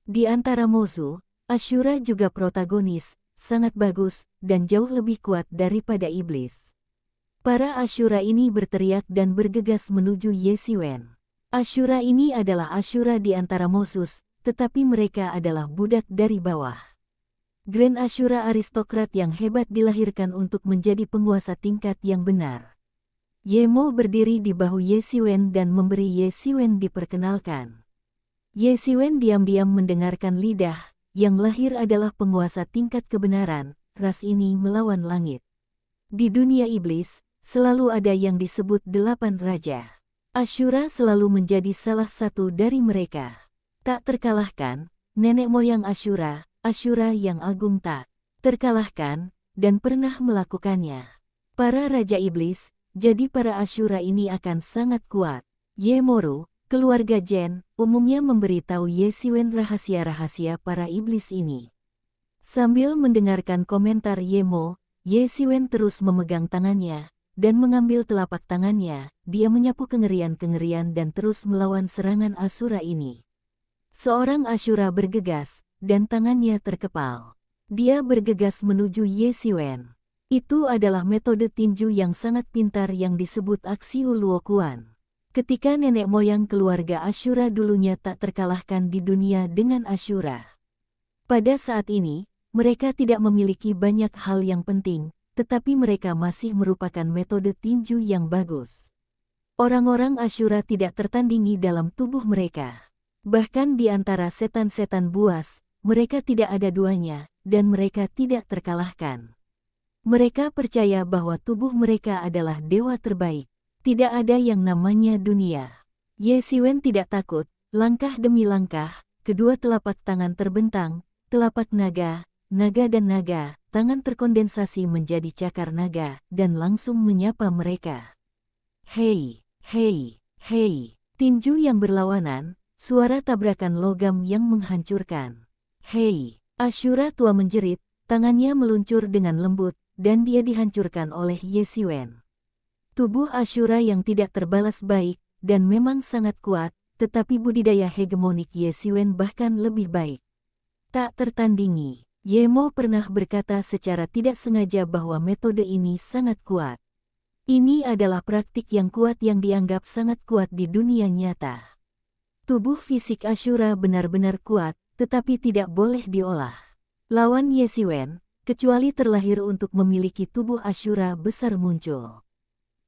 Di antara musuh, Ashura juga protagonis, sangat bagus, dan jauh lebih kuat daripada iblis. Para Ashura ini berteriak dan bergegas menuju Ye Xiwen. Ashura ini adalah Ashura di antara musuh, tetapi mereka adalah budak dari bawah. Grand Ashura aristokrat yang hebat dilahirkan untuk menjadi penguasa tingkat yang benar. Yemo berdiri di bahu Ye Xiwen dan memberi Ye Xiwen diperkenalkan. Ye Xiwen diam-diam mendengarkan lidah. Yang lahir adalah penguasa tingkat kebenaran, ras ini melawan langit. Di dunia iblis, selalu ada yang disebut 8 raja. Ashura selalu menjadi salah satu dari mereka. Tak terkalahkan, nenek moyang Ashura, Ashura yang agung tak terkalahkan, dan pernah melakukannya. Para raja iblis, jadi para Ashura ini akan sangat kuat. Yemoru, keluarga Jen, umumnya memberitahu Ye Xiwen rahasia-rahasia para iblis ini. Sambil mendengarkan komentar Yemo, Ye Xiwen terus memegang tangannya, dan mengambil telapak tangannya, dia menyapu kengerian-kengerian dan terus melawan serangan Ashura ini. Seorang Ashura bergegas, dan tangannya terkepal. Dia bergegas menuju Ye Xiwen. Itu adalah metode tinju yang sangat pintar yang disebut aksi Luokuan. Ketika nenek moyang keluarga Ashura dulunya tak terkalahkan di dunia dengan Ashura. Pada saat ini, mereka tidak memiliki banyak hal yang penting, tetapi mereka masih merupakan metode tinju yang bagus. Orang-orang Ashura tidak tertandingi dalam tubuh mereka. Bahkan di antara setan-setan buas, mereka tidak ada duanya, dan mereka tidak terkalahkan. Mereka percaya bahwa tubuh mereka adalah dewa terbaik. Tidak ada yang namanya dunia. Ye Xiwen tidak takut, langkah demi langkah, kedua telapak tangan terbentang, telapak naga, naga dan naga, tangan terkondensasi menjadi cakar naga, dan langsung menyapa mereka. Hei, hei, hei, tinju yang berlawanan, suara tabrakan logam yang menghancurkan. Hei, Ashura tua menjerit, tangannya meluncur dengan lembut, dan dia dihancurkan oleh Ye Xiwen. Tubuh Ashura yang tidak terbalas baik, dan memang sangat kuat, tetapi budidaya hegemonik Ye Xiwen bahkan lebih baik. Tak tertandingi, Yemo pernah berkata secara tidak sengaja bahwa metode ini sangat kuat. Ini adalah praktik yang kuat yang dianggap sangat kuat di dunia nyata. Tubuh fisik Ashura benar-benar kuat, tetapi tidak boleh diolah. Lawan Ye Xiwen, kecuali terlahir untuk memiliki tubuh Ashura besar muncul.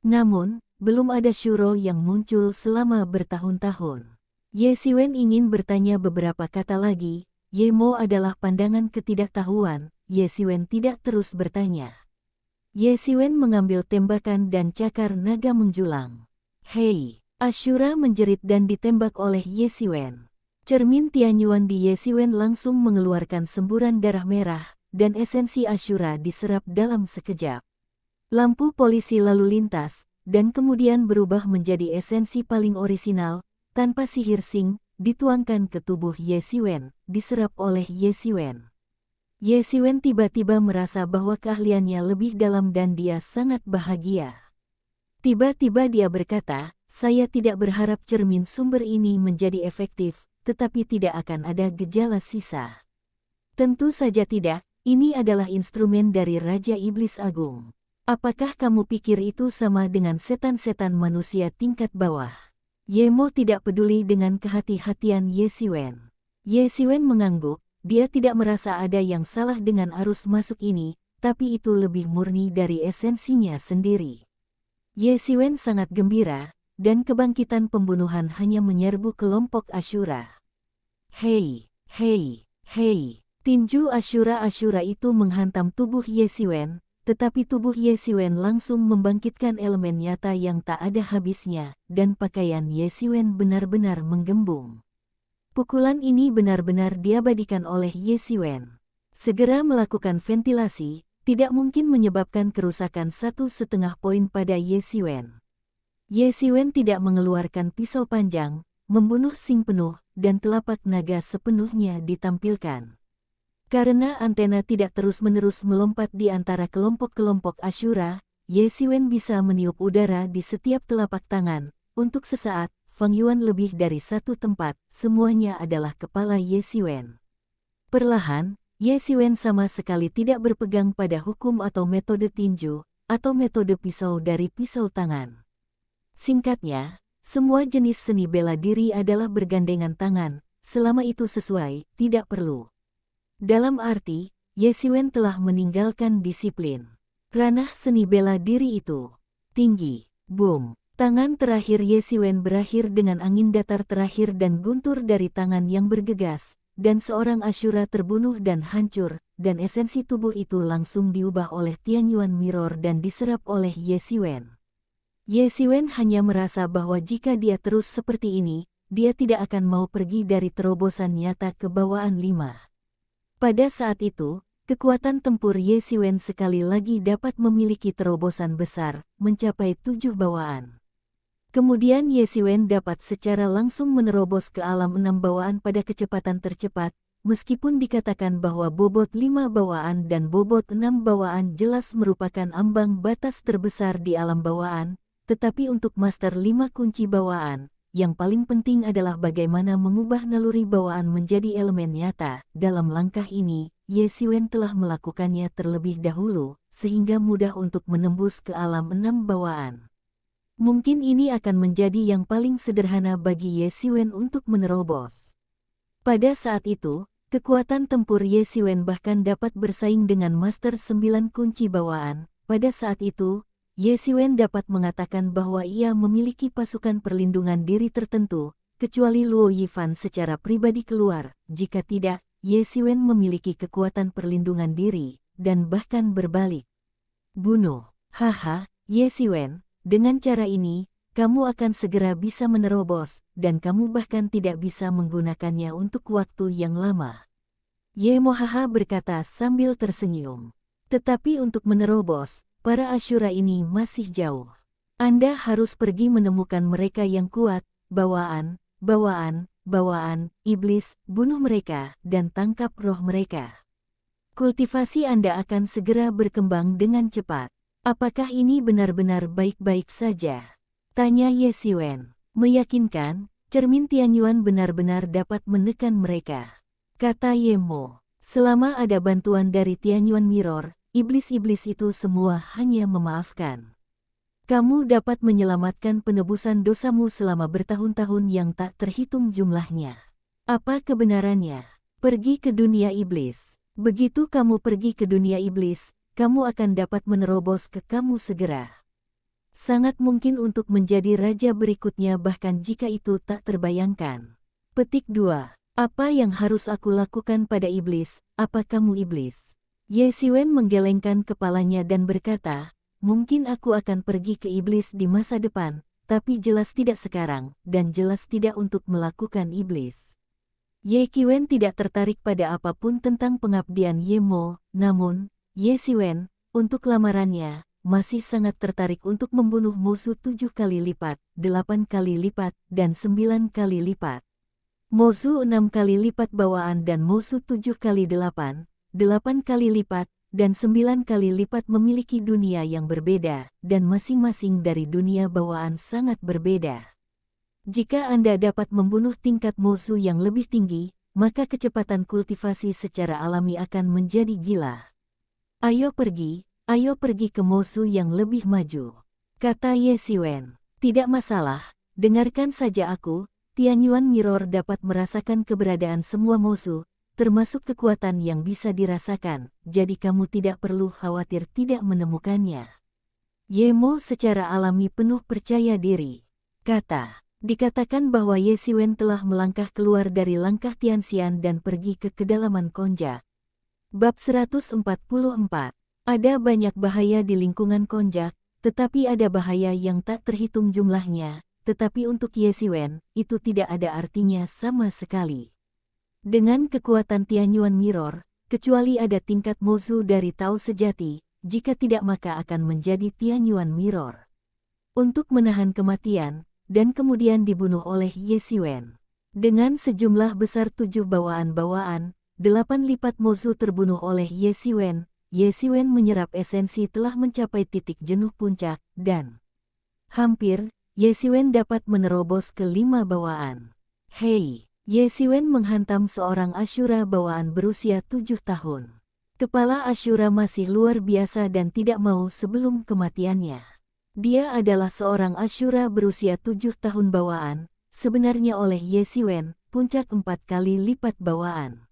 Namun, belum ada Shuro yang muncul selama bertahun-tahun. Ye Xiwen ingin bertanya beberapa kata lagi. Yemo adalah pandangan ketidaktahuan. Ye Xiwen tidak terus bertanya. Ye Xiwen mengambil tembakan dan cakar naga menjulang. Hei, Ashura menjerit dan ditembak oleh Ye Xiwen. Cermin Tianyuan di Ye Xiwen langsung mengeluarkan semburan darah merah, dan esensi Ashura diserap dalam sekejap. Lampu polisi lalu lintas, dan kemudian berubah menjadi esensi paling orisinal, tanpa sihir Sing, dituangkan ke tubuh Ye Xiwen, diserap oleh Ye Xiwen. Ye Xiwen tiba-tiba merasa bahwa keahliannya lebih dalam dan dia sangat bahagia. Tiba-tiba dia berkata, saya tidak berharap cermin sumber ini menjadi efektif, tetapi tidak akan ada gejala sisa. Tentu saja tidak, ini adalah instrumen dari Raja Iblis Agung. Apakah kamu pikir itu sama dengan setan-setan manusia tingkat bawah? Yemo tidak peduli dengan kehati-hatian Ye Xiwen. Ye Xiwen mengangguk, dia tidak merasa ada yang salah dengan arus masuk ini, tapi itu lebih murni dari esensinya sendiri. Ye Xiwen sangat gembira, dan kebangkitan pembunuhan hanya menyerbu kelompok Ashura. Hei, hei, hei. Tinju Ashura itu menghantam tubuh Ye Xiwen, tetapi tubuh Ye Xiwen langsung membangkitkan elemen nyata yang tak ada habisnya, dan pakaian Ye Xiwen benar-benar menggembung. Pukulan ini benar-benar diabadikan oleh Ye Xiwen. Segera melakukan ventilasi, tidak mungkin menyebabkan kerusakan 1,5 poin pada Ye Xiwen. Ye Xiwen tidak mengeluarkan pisau panjang, membunuh Xing penuh, dan telapak naga sepenuhnya ditampilkan. Karena antena tidak terus-menerus melompat di antara kelompok-kelompok Ashura, Ye Xiwen bisa meniup udara di setiap telapak tangan. Untuk sesaat, Fang Yuan lebih dari satu tempat, semuanya adalah kepala Ye Xiwen. Perlahan, Ye Xiwen sama sekali tidak berpegang pada hukum atau metode tinju, atau metode pisau dari pisau tangan. Singkatnya, semua jenis seni bela diri adalah bergandengan tangan, selama itu sesuai, tidak perlu. Dalam arti, Ye Xiwen telah meninggalkan disiplin. Ranah seni bela diri itu tinggi. Boom. Tangan terakhir Ye Xiwen berakhir dengan angin datar terakhir dan guntur dari tangan yang bergegas, dan seorang Ashura terbunuh dan hancur, dan esensi tubuh itu langsung diubah oleh Tianyuan Mirror dan diserap oleh Ye Xiwen. Ye Xiwen hanya merasa bahwa jika dia terus seperti ini, dia tidak akan mau pergi dari terobosan nyata ke bawaan 5. Pada saat itu, kekuatan tempur Ye Xiwen sekali lagi dapat memiliki terobosan besar, mencapai 7 bawaan. Kemudian Ye Xiwen dapat secara langsung menerobos ke alam 6 bawaan pada kecepatan tercepat, meskipun dikatakan bahwa bobot 5 bawaan dan bobot 6 bawaan jelas merupakan ambang batas terbesar di alam bawaan, tetapi untuk master 5 kunci bawaan, yang paling penting adalah bagaimana mengubah naluri bawaan menjadi elemen nyata. Dalam langkah ini, Ye Xiwen telah melakukannya terlebih dahulu, sehingga mudah untuk menembus ke alam 6 bawaan. Mungkin ini akan menjadi yang paling sederhana bagi Ye Xiwen untuk menerobos. Pada saat itu, kekuatan tempur Ye Xiwen bahkan dapat bersaing dengan master 9 kunci bawaan. Pada saat itu, Ye Xiwen dapat mengatakan bahwa ia memiliki pasukan perlindungan diri tertentu, kecuali Luo Yifan secara pribadi keluar. Jika tidak, Ye Xiwen memiliki kekuatan perlindungan diri, dan bahkan berbalik. Bunuh. Haha, Ye Xiwen, dengan cara ini, kamu akan segera bisa menerobos, dan kamu bahkan tidak bisa menggunakannya untuk waktu yang lama. Ye Mohaha berkata sambil tersenyum. Tetapi untuk menerobos, para Ashura ini masih jauh. Anda harus pergi menemukan mereka yang kuat, bawaan, iblis, bunuh mereka, dan tangkap roh mereka. Kultivasi Anda akan segera berkembang dengan cepat. Apakah ini benar-benar baik-baik saja? Tanya Ye Xiwen. Meyakinkan, cermin Tianyuan benar-benar dapat menekan mereka. Kata Ye Mo, selama ada bantuan dari Tianyuan Mirror, iblis-iblis itu semua hanya memaafkan. Kamu dapat menyelamatkan penebusan dosamu selama bertahun-tahun yang tak terhitung jumlahnya. Apa kebenarannya? Pergi ke dunia iblis. Begitu kamu pergi ke dunia iblis, kamu akan dapat menerobos ke kamu segera. Sangat mungkin untuk menjadi raja berikutnya bahkan jika itu tak terbayangkan. Petik 2. Apa yang harus aku lakukan pada iblis? Apa kamu iblis? Ye Xiwen menggelengkan kepalanya dan berkata, mungkin aku akan pergi ke iblis di masa depan, tapi jelas tidak sekarang, dan jelas tidak untuk melakukan iblis. Ye Xiwen tidak tertarik pada apapun tentang pengabdian Ye Mo, namun, Ye Xiwen, untuk lamarannya, masih sangat tertarik untuk membunuh musuh 7 kali lipat, 8 kali lipat, dan 9 kali lipat. Musuh 6 kali lipat bawaan dan musuh 7 kali 8 kali lipat, dan 9 kali lipat memiliki dunia yang berbeda, dan masing-masing dari dunia bawaan sangat berbeda. Jika Anda dapat membunuh tingkat musuh yang lebih tinggi, maka kecepatan kultivasi secara alami akan menjadi gila. Ayo pergi ke musuh yang lebih maju, kata Ye Xiwen. Tidak masalah, dengarkan saja aku. Tianyuan Mirror dapat merasakan keberadaan semua musuh, termasuk kekuatan yang bisa dirasakan, jadi kamu tidak perlu khawatir tidak menemukannya. Ye Mo secara alami penuh percaya diri, kata. Dikatakan bahwa Ye Xiwen telah melangkah keluar dari langkah Tianxian dan pergi ke kedalaman konjak. Bab 144. Ada banyak bahaya di lingkungan konjak, tetapi ada bahaya yang tak terhitung jumlahnya, tetapi untuk Ye Xiwen, itu tidak ada artinya sama sekali. Dengan kekuatan Tianyuan Mirror, kecuali ada tingkat musuh dari Tao sejati, jika tidak maka akan menjadi Tianyuan Mirror. Untuk menahan kematian, dan kemudian dibunuh oleh Ye Xiwen. Dengan sejumlah besar 7 bawaan-bawaan, 8 lipat musuh terbunuh oleh Ye Xiwen. Ye Xiwen menyerap esensi telah mencapai titik jenuh puncak, dan hampir, Ye Xiwen dapat menerobos ke 5 bawaan. Hei, Ye Xiwen menghantam seorang Ashura bawaan berusia 7 tahun. Kepala Ashura masih luar biasa dan tidak mau sebelum kematiannya. Dia adalah seorang Ashura berusia 7 tahun bawaan, sebenarnya oleh Ye Xiwen, puncak 4 kali lipat bawaan.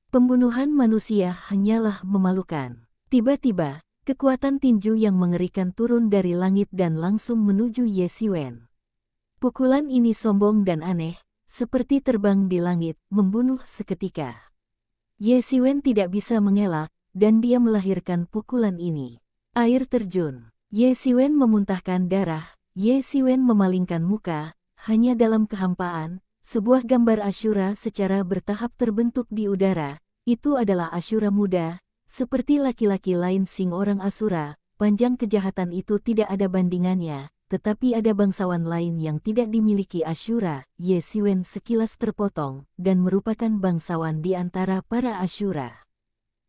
Pembunuhan manusia hanyalah memalukan. Tiba-tiba, kekuatan tinju yang mengerikan turun dari langit dan langsung menuju Ye Xiwen. Pukulan ini sombong dan aneh, seperti terbang di langit, membunuh seketika. Ye Xiwen tidak bisa mengelak, dan dia melahirkan pukulan ini. Air terjun. Ye Xiwen memuntahkan darah. Ye Xiwen memalingkan muka, hanya dalam kehampaan, sebuah gambar Ashura secara bertahap terbentuk di udara. Itu adalah Ashura muda, seperti laki-laki lain sing orang Asura. Panjang kejahatan itu tidak ada bandingannya, tetapi ada bangsawan lain yang tidak dimiliki Ashura. Ye Xiwen sekilas terpotong, dan merupakan bangsawan di antara para Ashura.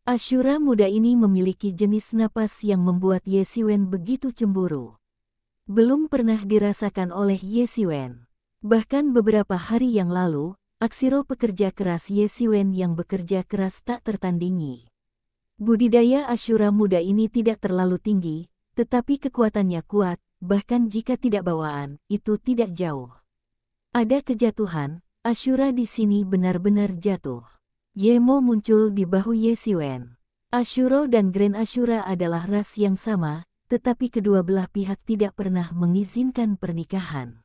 Ashura muda ini memiliki jenis napas yang membuat Ye Xiwen begitu cemburu. Belum pernah dirasakan oleh Ye Xiwen. Bahkan beberapa hari yang lalu, aksiro pekerja keras Ye Xiwen yang bekerja keras tak tertandingi. Budidaya Ashura muda ini tidak terlalu tinggi, tetapi kekuatannya kuat, bahkan jika tidak bawaan, itu tidak jauh. Ada kejatuhan, Ashura di sini benar-benar jatuh. Ye Mo muncul di bahu Ye Xiwen. Ashuro dan Grand Ashura adalah ras yang sama, tetapi kedua belah pihak tidak pernah mengizinkan pernikahan.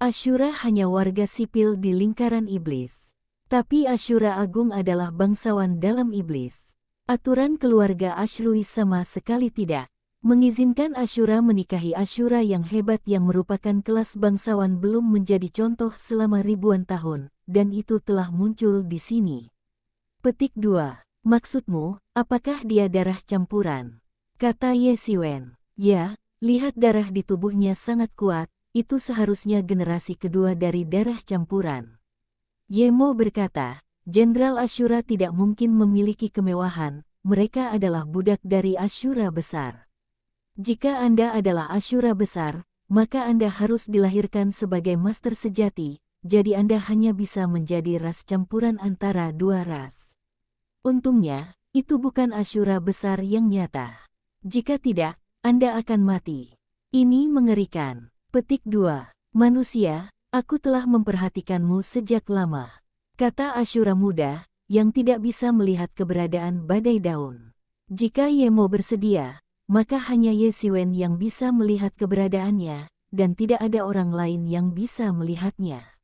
Ashura hanya warga sipil di lingkaran iblis. Tapi Ashura Agung adalah bangsawan dalam iblis. Aturan keluarga Ashrui sama sekali tidak mengizinkan Ashura menikahi Ashura yang hebat yang merupakan kelas bangsawan belum menjadi contoh selama ribuan tahun, dan itu telah muncul di sini. Petik 2. Maksudmu, apakah dia darah campuran? Kata Ye Xiwen. Ya, lihat darah di tubuhnya sangat kuat, itu seharusnya generasi kedua dari darah campuran. Ye Mo berkata, Jenderal Ashura tidak mungkin memiliki kemewahan, mereka adalah budak dari Ashura besar. Jika Anda adalah Ashura besar, maka Anda harus dilahirkan sebagai master sejati, jadi Anda hanya bisa menjadi ras campuran antara dua ras. Untungnya, itu bukan Ashura besar yang nyata. Jika tidak, Anda akan mati. Ini mengerikan. Petik 2. Manusia, aku telah memperhatikanmu sejak lama. Kata Ashura muda, yang tidak bisa melihat keberadaan badai daun. Jika Ye Mo bersedia, maka hanya Ye Xiwen yang bisa melihat keberadaannya, dan tidak ada orang lain yang bisa melihatnya.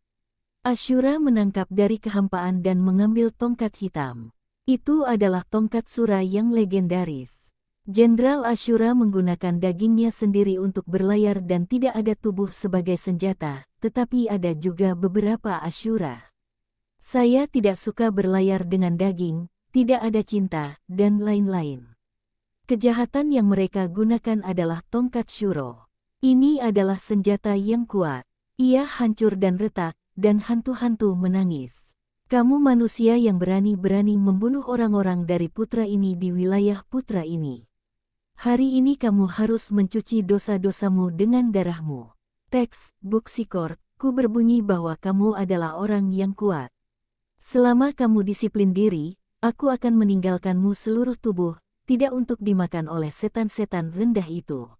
Ashura menangkap dari kehampaan dan mengambil tongkat hitam. Itu adalah tongkat Sura yang legendaris. Jenderal Ashura menggunakan dagingnya sendiri untuk berlayar dan tidak ada tubuh sebagai senjata, tetapi ada juga beberapa Ashura. Saya tidak suka berlayar dengan daging, tidak ada cinta, dan lain-lain. Kejahatan yang mereka gunakan adalah tongkat Shuro. Ini adalah senjata yang kuat. Ia hancur dan retak, dan hantu-hantu menangis. Kamu manusia yang berani-berani membunuh orang-orang dari putra ini di wilayah putra ini. Hari ini kamu harus mencuci dosa-dosamu dengan darahmu. Teks, Buksikor, ku berbunyi bahwa kamu adalah orang yang kuat. Selama kamu disiplin diri, aku akan meninggalkanmu seluruh tubuh, tidak untuk dimakan oleh setan-setan rendah itu.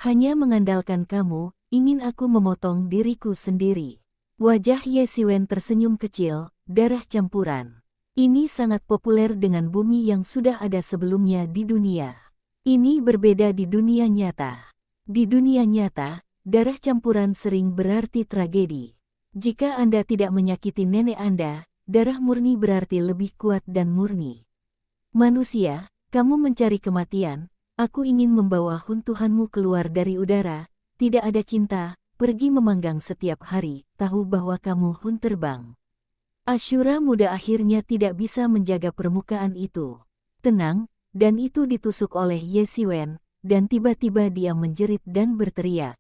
Hanya mengandalkan kamu, ingin aku memotong diriku sendiri. Wajah Ye Siwen tersenyum kecil, darah campuran. Ini sangat populer dengan bumi yang sudah ada sebelumnya di dunia. Ini berbeda di dunia nyata. Di dunia nyata, darah campuran sering berarti tragedi. Jika Anda tidak menyakiti nenek Anda, darah murni berarti lebih kuat dan murni. Manusia, kamu mencari kematian, aku ingin membawa huntuhanmu keluar dari udara, tidak ada cinta, pergi memanggang setiap hari, tahu bahwa kamu hun terbang. Ashura muda akhirnya tidak bisa menjaga permukaan itu. Tenang, dan itu ditusuk oleh Ye Siwen, dan tiba-tiba dia menjerit dan berteriak.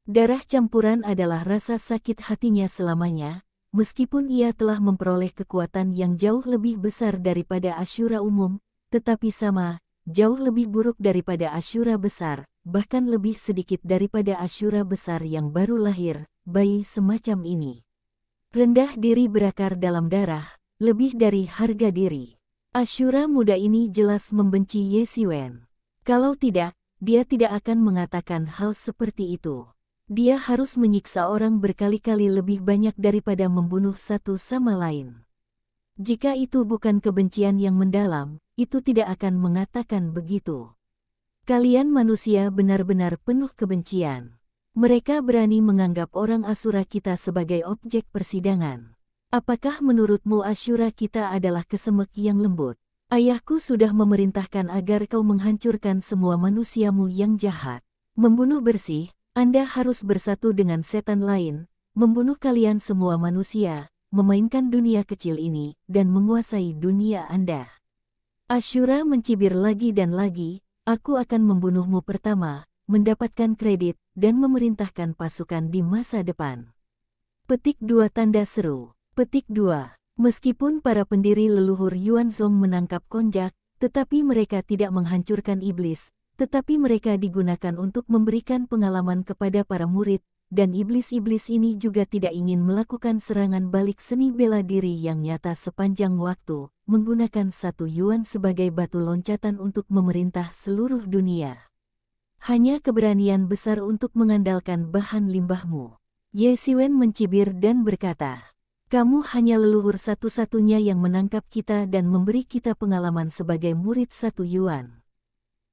Darah campuran adalah rasa sakit hatinya selamanya, meskipun ia telah memperoleh kekuatan yang jauh lebih besar daripada Ashura umum, tetapi sama, jauh lebih buruk daripada Ashura besar, bahkan lebih sedikit daripada Ashura besar yang baru lahir, bayi semacam ini. Rendah diri berakar dalam darah, lebih dari harga diri. Ashura muda ini jelas membenci Ye Siwen. Kalau tidak, dia tidak akan mengatakan hal seperti itu. Dia harus menyiksa orang berkali-kali lebih banyak daripada membunuh satu sama lain. Jika itu bukan kebencian yang mendalam, itu tidak akan mengatakan begitu. Kalian manusia benar-benar penuh kebencian. Mereka berani menganggap orang Asura kita sebagai objek persidangan. Apakah menurutmu Ashura kita adalah kesemek yang lembut? Ayahku sudah memerintahkan agar kau menghancurkan semua manusiamu yang jahat. Membunuh bersih, Anda harus bersatu dengan setan lain, membunuh kalian semua manusia, memainkan dunia kecil ini, dan menguasai dunia Anda. Ashura mencibir lagi dan lagi, aku akan membunuhmu pertama, mendapatkan kredit, dan memerintahkan pasukan di masa depan. Petik 2 tanda seru. Petik 2. Meskipun para pendiri leluhur Yuanzong menangkap konjak, tetapi mereka tidak menghancurkan iblis, tetapi mereka digunakan untuk memberikan pengalaman kepada para murid, dan iblis-iblis ini juga tidak ingin melakukan serangan balik seni bela diri yang nyata sepanjang waktu, menggunakan 1 yuan sebagai batu loncatan untuk memerintah seluruh dunia. Hanya keberanian besar untuk mengandalkan bahan limbahmu. Ye Siwen mencibir dan berkata, kamu hanya leluhur satu-satunya yang menangkap kita dan memberi kita pengalaman sebagai murid 1 yuan.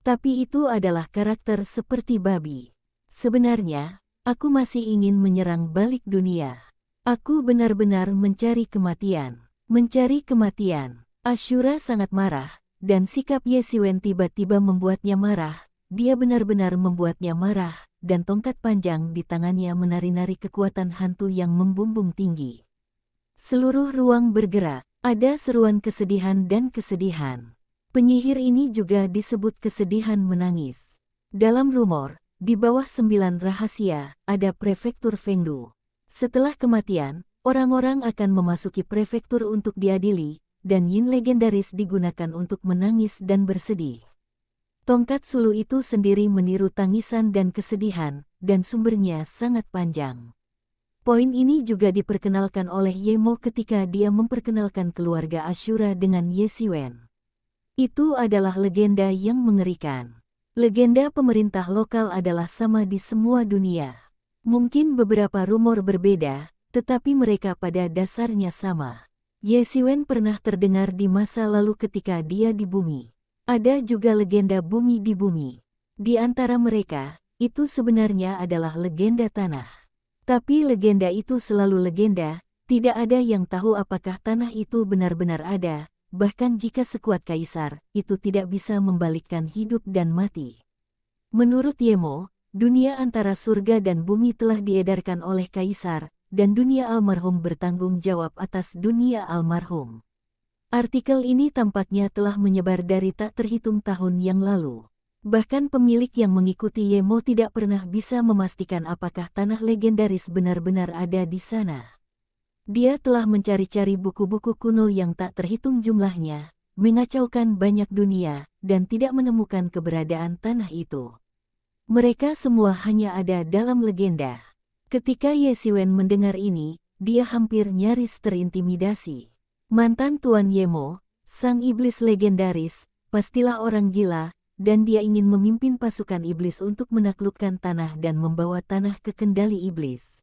Tapi itu adalah karakter seperti babi. Sebenarnya, aku masih ingin menyerang balik dunia. Aku benar-benar mencari kematian. Mencari kematian. Ashura sangat marah, dan sikap Ye Siwen tiba-tiba membuatnya marah. Dia benar-benar membuatnya marah, dan tongkat panjang di tangannya menari-nari kekuatan hantu yang membumbung tinggi. Seluruh ruang bergerak, ada seruan kesedihan dan kesedihan. Penyihir ini juga disebut kesedihan menangis. Dalam rumor, di bawah 9 rahasia, ada prefektur Fengdu. Setelah kematian, orang-orang akan memasuki prefektur untuk diadili, dan yin legendaris digunakan untuk menangis dan bersedih. Tongkat sulu itu sendiri meniru tangisan dan kesedihan, dan sumbernya sangat panjang. Poin ini juga diperkenalkan oleh Ye Mo ketika dia memperkenalkan keluarga Ashura dengan Ye Siwen. Itu adalah legenda yang mengerikan. Legenda pemerintah lokal adalah sama di semua dunia. Mungkin beberapa rumor berbeda, tetapi mereka pada dasarnya sama. Ye Siwen pernah terdengar di masa lalu ketika dia di bumi. Ada juga legenda bumi di bumi. Di antara mereka, itu sebenarnya adalah legenda tanah. Tapi legenda itu selalu legenda, tidak ada yang tahu apakah tanah itu benar-benar ada, bahkan jika sekuat kaisar, itu tidak bisa membalikkan hidup dan mati. Menurut Ye Mo, dunia antara surga dan bumi telah diedarkan oleh kaisar, dan dunia almarhum bertanggung jawab atas dunia almarhum. Artikel ini tampaknya telah menyebar dari tak terhitung tahun yang lalu. Bahkan pemilik yang mengikuti Ye Mo tidak pernah bisa memastikan apakah tanah legendaris benar-benar ada di sana. Dia telah mencari-cari buku-buku kuno yang tak terhitung jumlahnya, mengacaukan banyak dunia, dan tidak menemukan keberadaan tanah itu. Mereka semua hanya ada dalam legenda. Ketika Ye Xiwen mendengar ini, dia hampir nyaris terintimidasi. Mantan Tuan Yemo, sang iblis legendaris, pastilah orang gila, dan dia ingin memimpin pasukan iblis untuk menaklukkan tanah dan membawa tanah ke kendali iblis.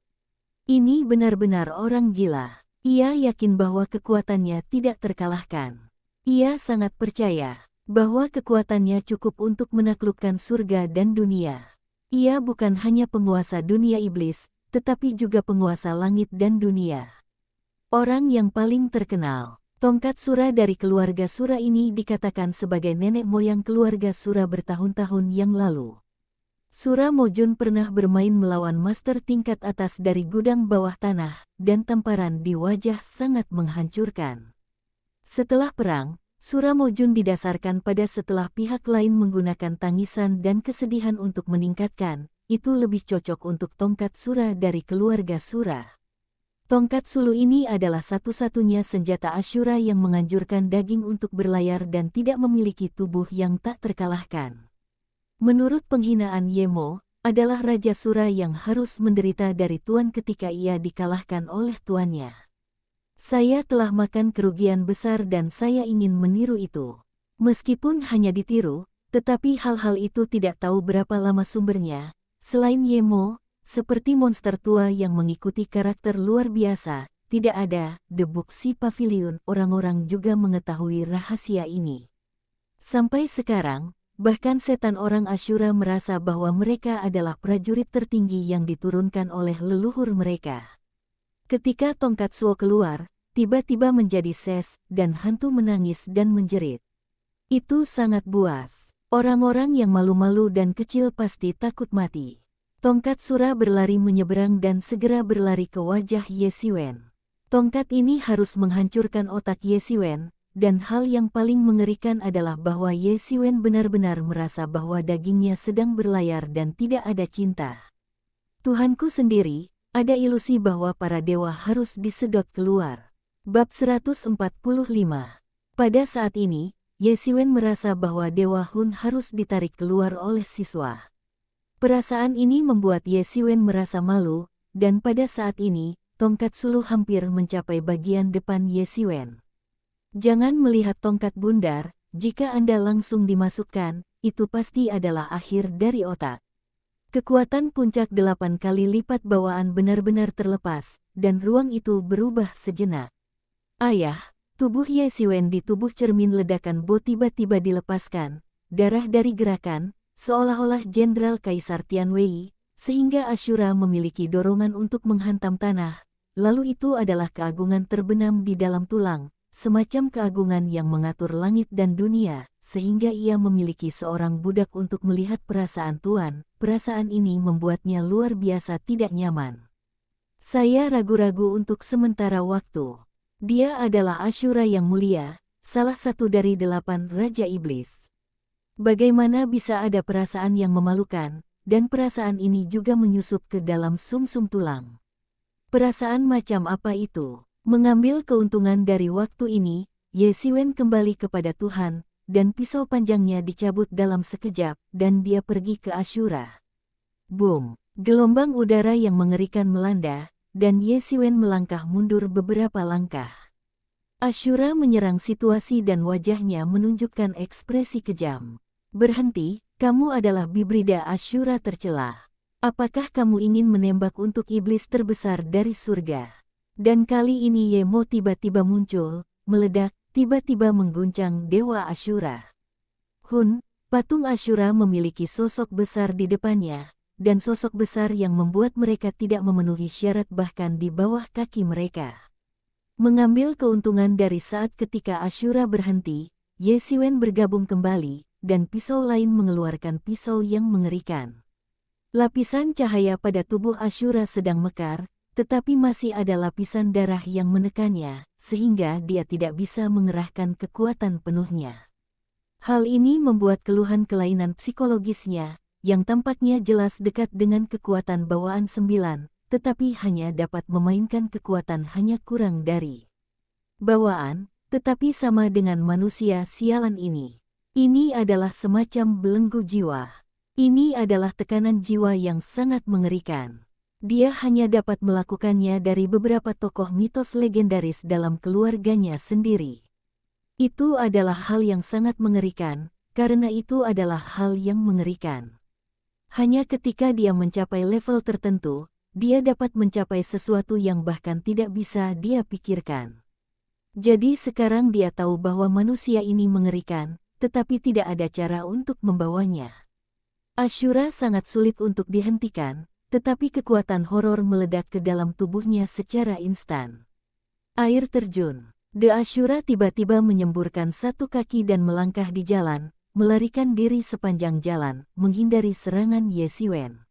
Ini benar-benar orang gila. Ia yakin bahwa kekuatannya tidak terkalahkan. Ia sangat percaya bahwa kekuatannya cukup untuk menaklukkan surga dan dunia. Ia bukan hanya penguasa dunia iblis, tetapi juga penguasa langit dan dunia. Orang yang paling terkenal, tongkat Sura dari keluarga Sura ini dikatakan sebagai nenek moyang keluarga Sura bertahun-tahun yang lalu. Sura Mojun pernah bermain melawan master tingkat atas dari gudang bawah tanah, dan tamparan di wajah sangat menghancurkan. Setelah perang, Sura Mojun didasarkan pada setelah pihak lain menggunakan tangisan dan kesedihan untuk meningkatkan, itu lebih cocok untuk tongkat Sura dari keluarga Sura. Tongkat Sulu ini adalah satu-satunya senjata Ashura yang menganjurkan daging untuk berlayar dan tidak memiliki tubuh yang tak terkalahkan. Menurut penghinaan Yemo, adalah Raja Sura yang harus menderita dari Tuan ketika ia dikalahkan oleh tuannya. Saya telah makan kerugian besar dan saya ingin meniru itu. Meskipun hanya ditiru, tetapi hal-hal itu tidak tahu berapa lama sumbernya. Selain Yemo, seperti monster tua yang mengikuti karakter luar biasa, tidak ada, The Buxi Pavilion, orang-orang juga mengetahui rahasia ini. Sampai sekarang, bahkan setan orang Ashura merasa bahwa mereka adalah prajurit tertinggi yang diturunkan oleh leluhur mereka. Ketika tongkat Suo keluar, tiba-tiba menjadi ses, dan hantu menangis dan menjerit. Itu sangat buas. Orang-orang yang malu-malu dan kecil pasti takut mati. Tongkat Sura berlari menyeberang dan segera berlari ke wajah Ye Xiwen. Tongkat ini harus menghancurkan otak Ye Xiwen, dan hal yang paling mengerikan adalah bahwa Ye Xiwen benar-benar merasa bahwa dagingnya sedang berlayar dan tidak ada cinta. Tuhanku sendiri, ada ilusi bahwa para dewa harus disedot keluar. Bab 145. Pada saat ini, Ye Xiwen merasa bahwa Dewa Hun harus ditarik keluar oleh siswa. Perasaan ini membuat Ye Xiwen merasa malu, dan pada saat ini, tongkat Sulu hampir mencapai bagian depan Ye Xiwen. Jangan melihat tongkat bundar, jika Anda langsung dimasukkan, itu pasti adalah akhir dari otak. Kekuatan puncak 8 kali lipat bawaan benar-benar terlepas, dan ruang itu berubah sejenak. Ayah, tubuh Ye Xiwen di tubuh cermin ledakan Bo tiba-tiba dilepaskan, darah dari gerakan, seolah-olah Jenderal Kaisar Tianwei, sehingga Ashura memiliki dorongan untuk menghantam tanah, lalu itu adalah keagungan terbenam di dalam tulang, semacam keagungan yang mengatur langit dan dunia, sehingga ia memiliki seorang budak untuk melihat perasaan Tuan. Perasaan ini membuatnya luar biasa tidak nyaman. Saya ragu-ragu untuk sementara waktu. Dia adalah Ashura yang mulia, salah satu dari 8 Raja Iblis. Bagaimana bisa ada perasaan yang memalukan, dan perasaan ini juga menyusup ke dalam sumsum tulang. Perasaan macam apa itu? Mengambil keuntungan dari waktu ini, Ye Xiwen kembali kepada Tuhan, dan pisau panjangnya dicabut dalam sekejap, dan dia pergi ke Ashura. Boom! Gelombang udara yang mengerikan melanda, dan Ye Xiwen melangkah mundur beberapa langkah. Ashura menyerang situasi dan wajahnya menunjukkan ekspresi kejam. Berhenti, kamu adalah Bibrida Ashura tercela. Apakah kamu ingin menembak untuk iblis terbesar dari surga? Dan kali ini Yemo tiba-tiba muncul, meledak, tiba-tiba mengguncang Dewa Ashura. Hun, patung Ashura memiliki sosok besar di depannya, dan sosok besar yang membuat mereka tidak memenuhi syarat bahkan di bawah kaki mereka. Mengambil keuntungan dari saat ketika Ashura berhenti, Ye Xiwen bergabung kembali, dan pisau lain mengeluarkan pisau yang mengerikan. Lapisan cahaya pada tubuh Ashura sedang mekar, tetapi masih ada lapisan darah yang menekannya, sehingga dia tidak bisa mengerahkan kekuatan penuhnya. Hal ini membuat keluhan kelainan psikologisnya, yang tampaknya jelas dekat dengan kekuatan bawaan 9, tetapi hanya dapat memainkan kekuatan hanya kurang dari bawaan, tetapi sama dengan manusia sialan ini. Ini adalah semacam belenggu jiwa. Ini adalah tekanan jiwa yang sangat mengerikan. Dia hanya dapat melakukannya dari beberapa tokoh mitos legendaris dalam keluarganya sendiri. Itu adalah hal yang sangat mengerikan, karena itu adalah hal yang mengerikan. Hanya ketika dia mencapai level tertentu, dia dapat mencapai sesuatu yang bahkan tidak bisa dia pikirkan. Jadi sekarang dia tahu bahwa manusia ini mengerikan, tetapi tidak ada cara untuk membawanya. Ashura sangat sulit untuk dihentikan, tetapi kekuatan horor meledak ke dalam tubuhnya secara instan. Air terjun. The Ashura tiba-tiba menyemburkan satu kaki dan melangkah di jalan, melarikan diri sepanjang jalan, menghindari serangan Ye Xiwen.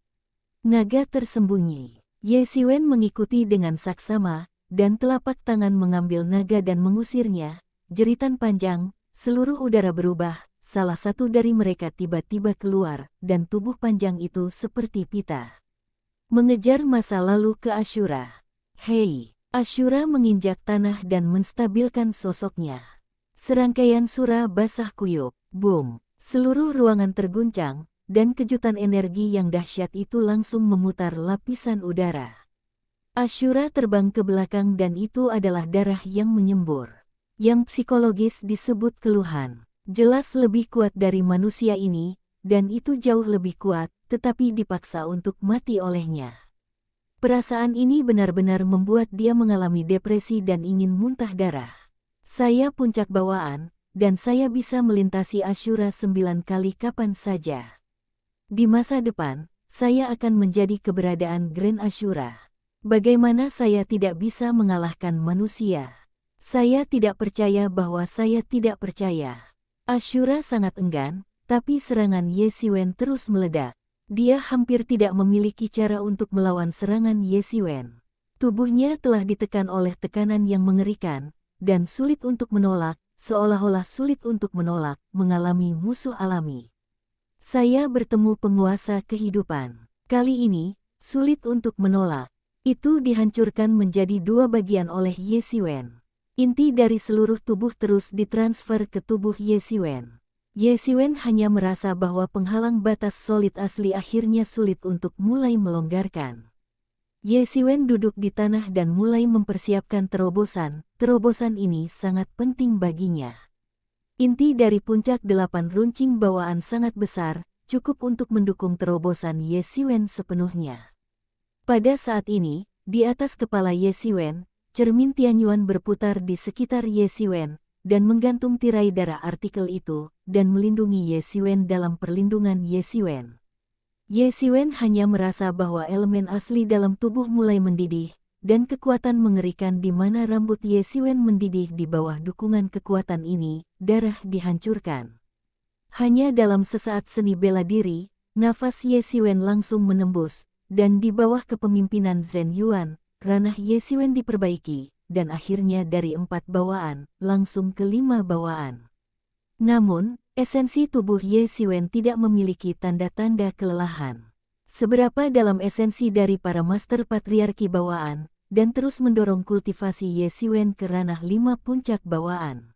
Naga tersembunyi. Ye Xiwen mengikuti dengan saksama, dan telapak tangan mengambil naga dan mengusirnya. Jeritan panjang, seluruh udara berubah, salah satu dari mereka tiba-tiba keluar, dan tubuh panjang itu seperti pita mengejar masa lalu ke Ashura. Hei! Ashura menginjak tanah dan menstabilkan sosoknya. Serangkaian sura basah kuyup, boom! Seluruh ruangan terguncang, dan kejutan energi yang dahsyat itu langsung memutar lapisan udara. Ashura terbang ke belakang dan itu adalah darah yang menyembur. Yang psikologis disebut keluhan. Jelas lebih kuat dari manusia ini, dan itu jauh lebih kuat, tetapi dipaksa untuk mati olehnya. Perasaan ini benar-benar membuat dia mengalami depresi dan ingin muntah darah. Saya puncak bawaan, dan saya bisa melintasi Ashura 9 kali kapan saja. Di masa depan, saya akan menjadi keberadaan Grand Ashura. Bagaimana saya tidak bisa mengalahkan manusia? Saya tidak percaya bahwa saya tidak percaya. Ashura sangat enggan, tapi serangan Ye Xiwen terus meledak. Dia hampir tidak memiliki cara untuk melawan serangan Ye Xiwen. Tubuhnya telah ditekan oleh tekanan yang mengerikan, dan sulit untuk menolak, seolah-olah sulit untuk menolak, mengalami musuh alami. Saya bertemu penguasa kehidupan. Kali ini, sulit untuk menolak. Itu dihancurkan menjadi dua bagian oleh Ye Xiwen. Inti dari seluruh tubuh terus ditransfer ke tubuh Ye Xiwen. Ye Xiwen hanya merasa bahwa penghalang batas solid asli akhirnya sulit untuk mulai melonggarkan. Ye Xiwen duduk di tanah dan mulai mempersiapkan terobosan. Terobosan ini sangat penting baginya. Inti dari puncak 8 runcing bawaan sangat besar, cukup untuk mendukung terobosan Ye Xiwen sepenuhnya. Pada saat ini, di atas kepala Ye Xiwen, cermin Tianyuan berputar di sekitar Ye Xiwen, dan menggantung tirai darah artikel itu, dan melindungi Ye Xiwen dalam perlindungan Ye Xiwen. Ye Xiwen hanya merasa bahwa elemen asli dalam tubuh mulai mendidih, dan kekuatan mengerikan di mana rambut Ye Xiwen mendidih di bawah dukungan kekuatan ini, darah dihancurkan. Hanya dalam sesaat seni bela diri, nafas Ye Xiwen langsung menembus, dan di bawah kepemimpinan Zhen Yuan, ranah Ye Xiwen diperbaiki, dan akhirnya dari 4 bawaan, langsung ke 5 bawaan. Namun, esensi tubuh Ye Xiwen tidak memiliki tanda-tanda kelelahan. Seberapa dalam esensi dari para master patriarki bawaan, dan terus mendorong kultivasi Ye Xiwen ke ranah 5 puncak bawaan.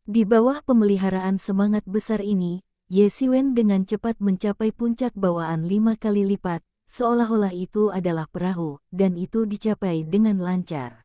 Di bawah pemeliharaan semangat besar ini, Ye Xiwen dengan cepat mencapai puncak bawaan 5 kali lipat, seolah-olah itu adalah perahu, dan itu dicapai dengan lancar.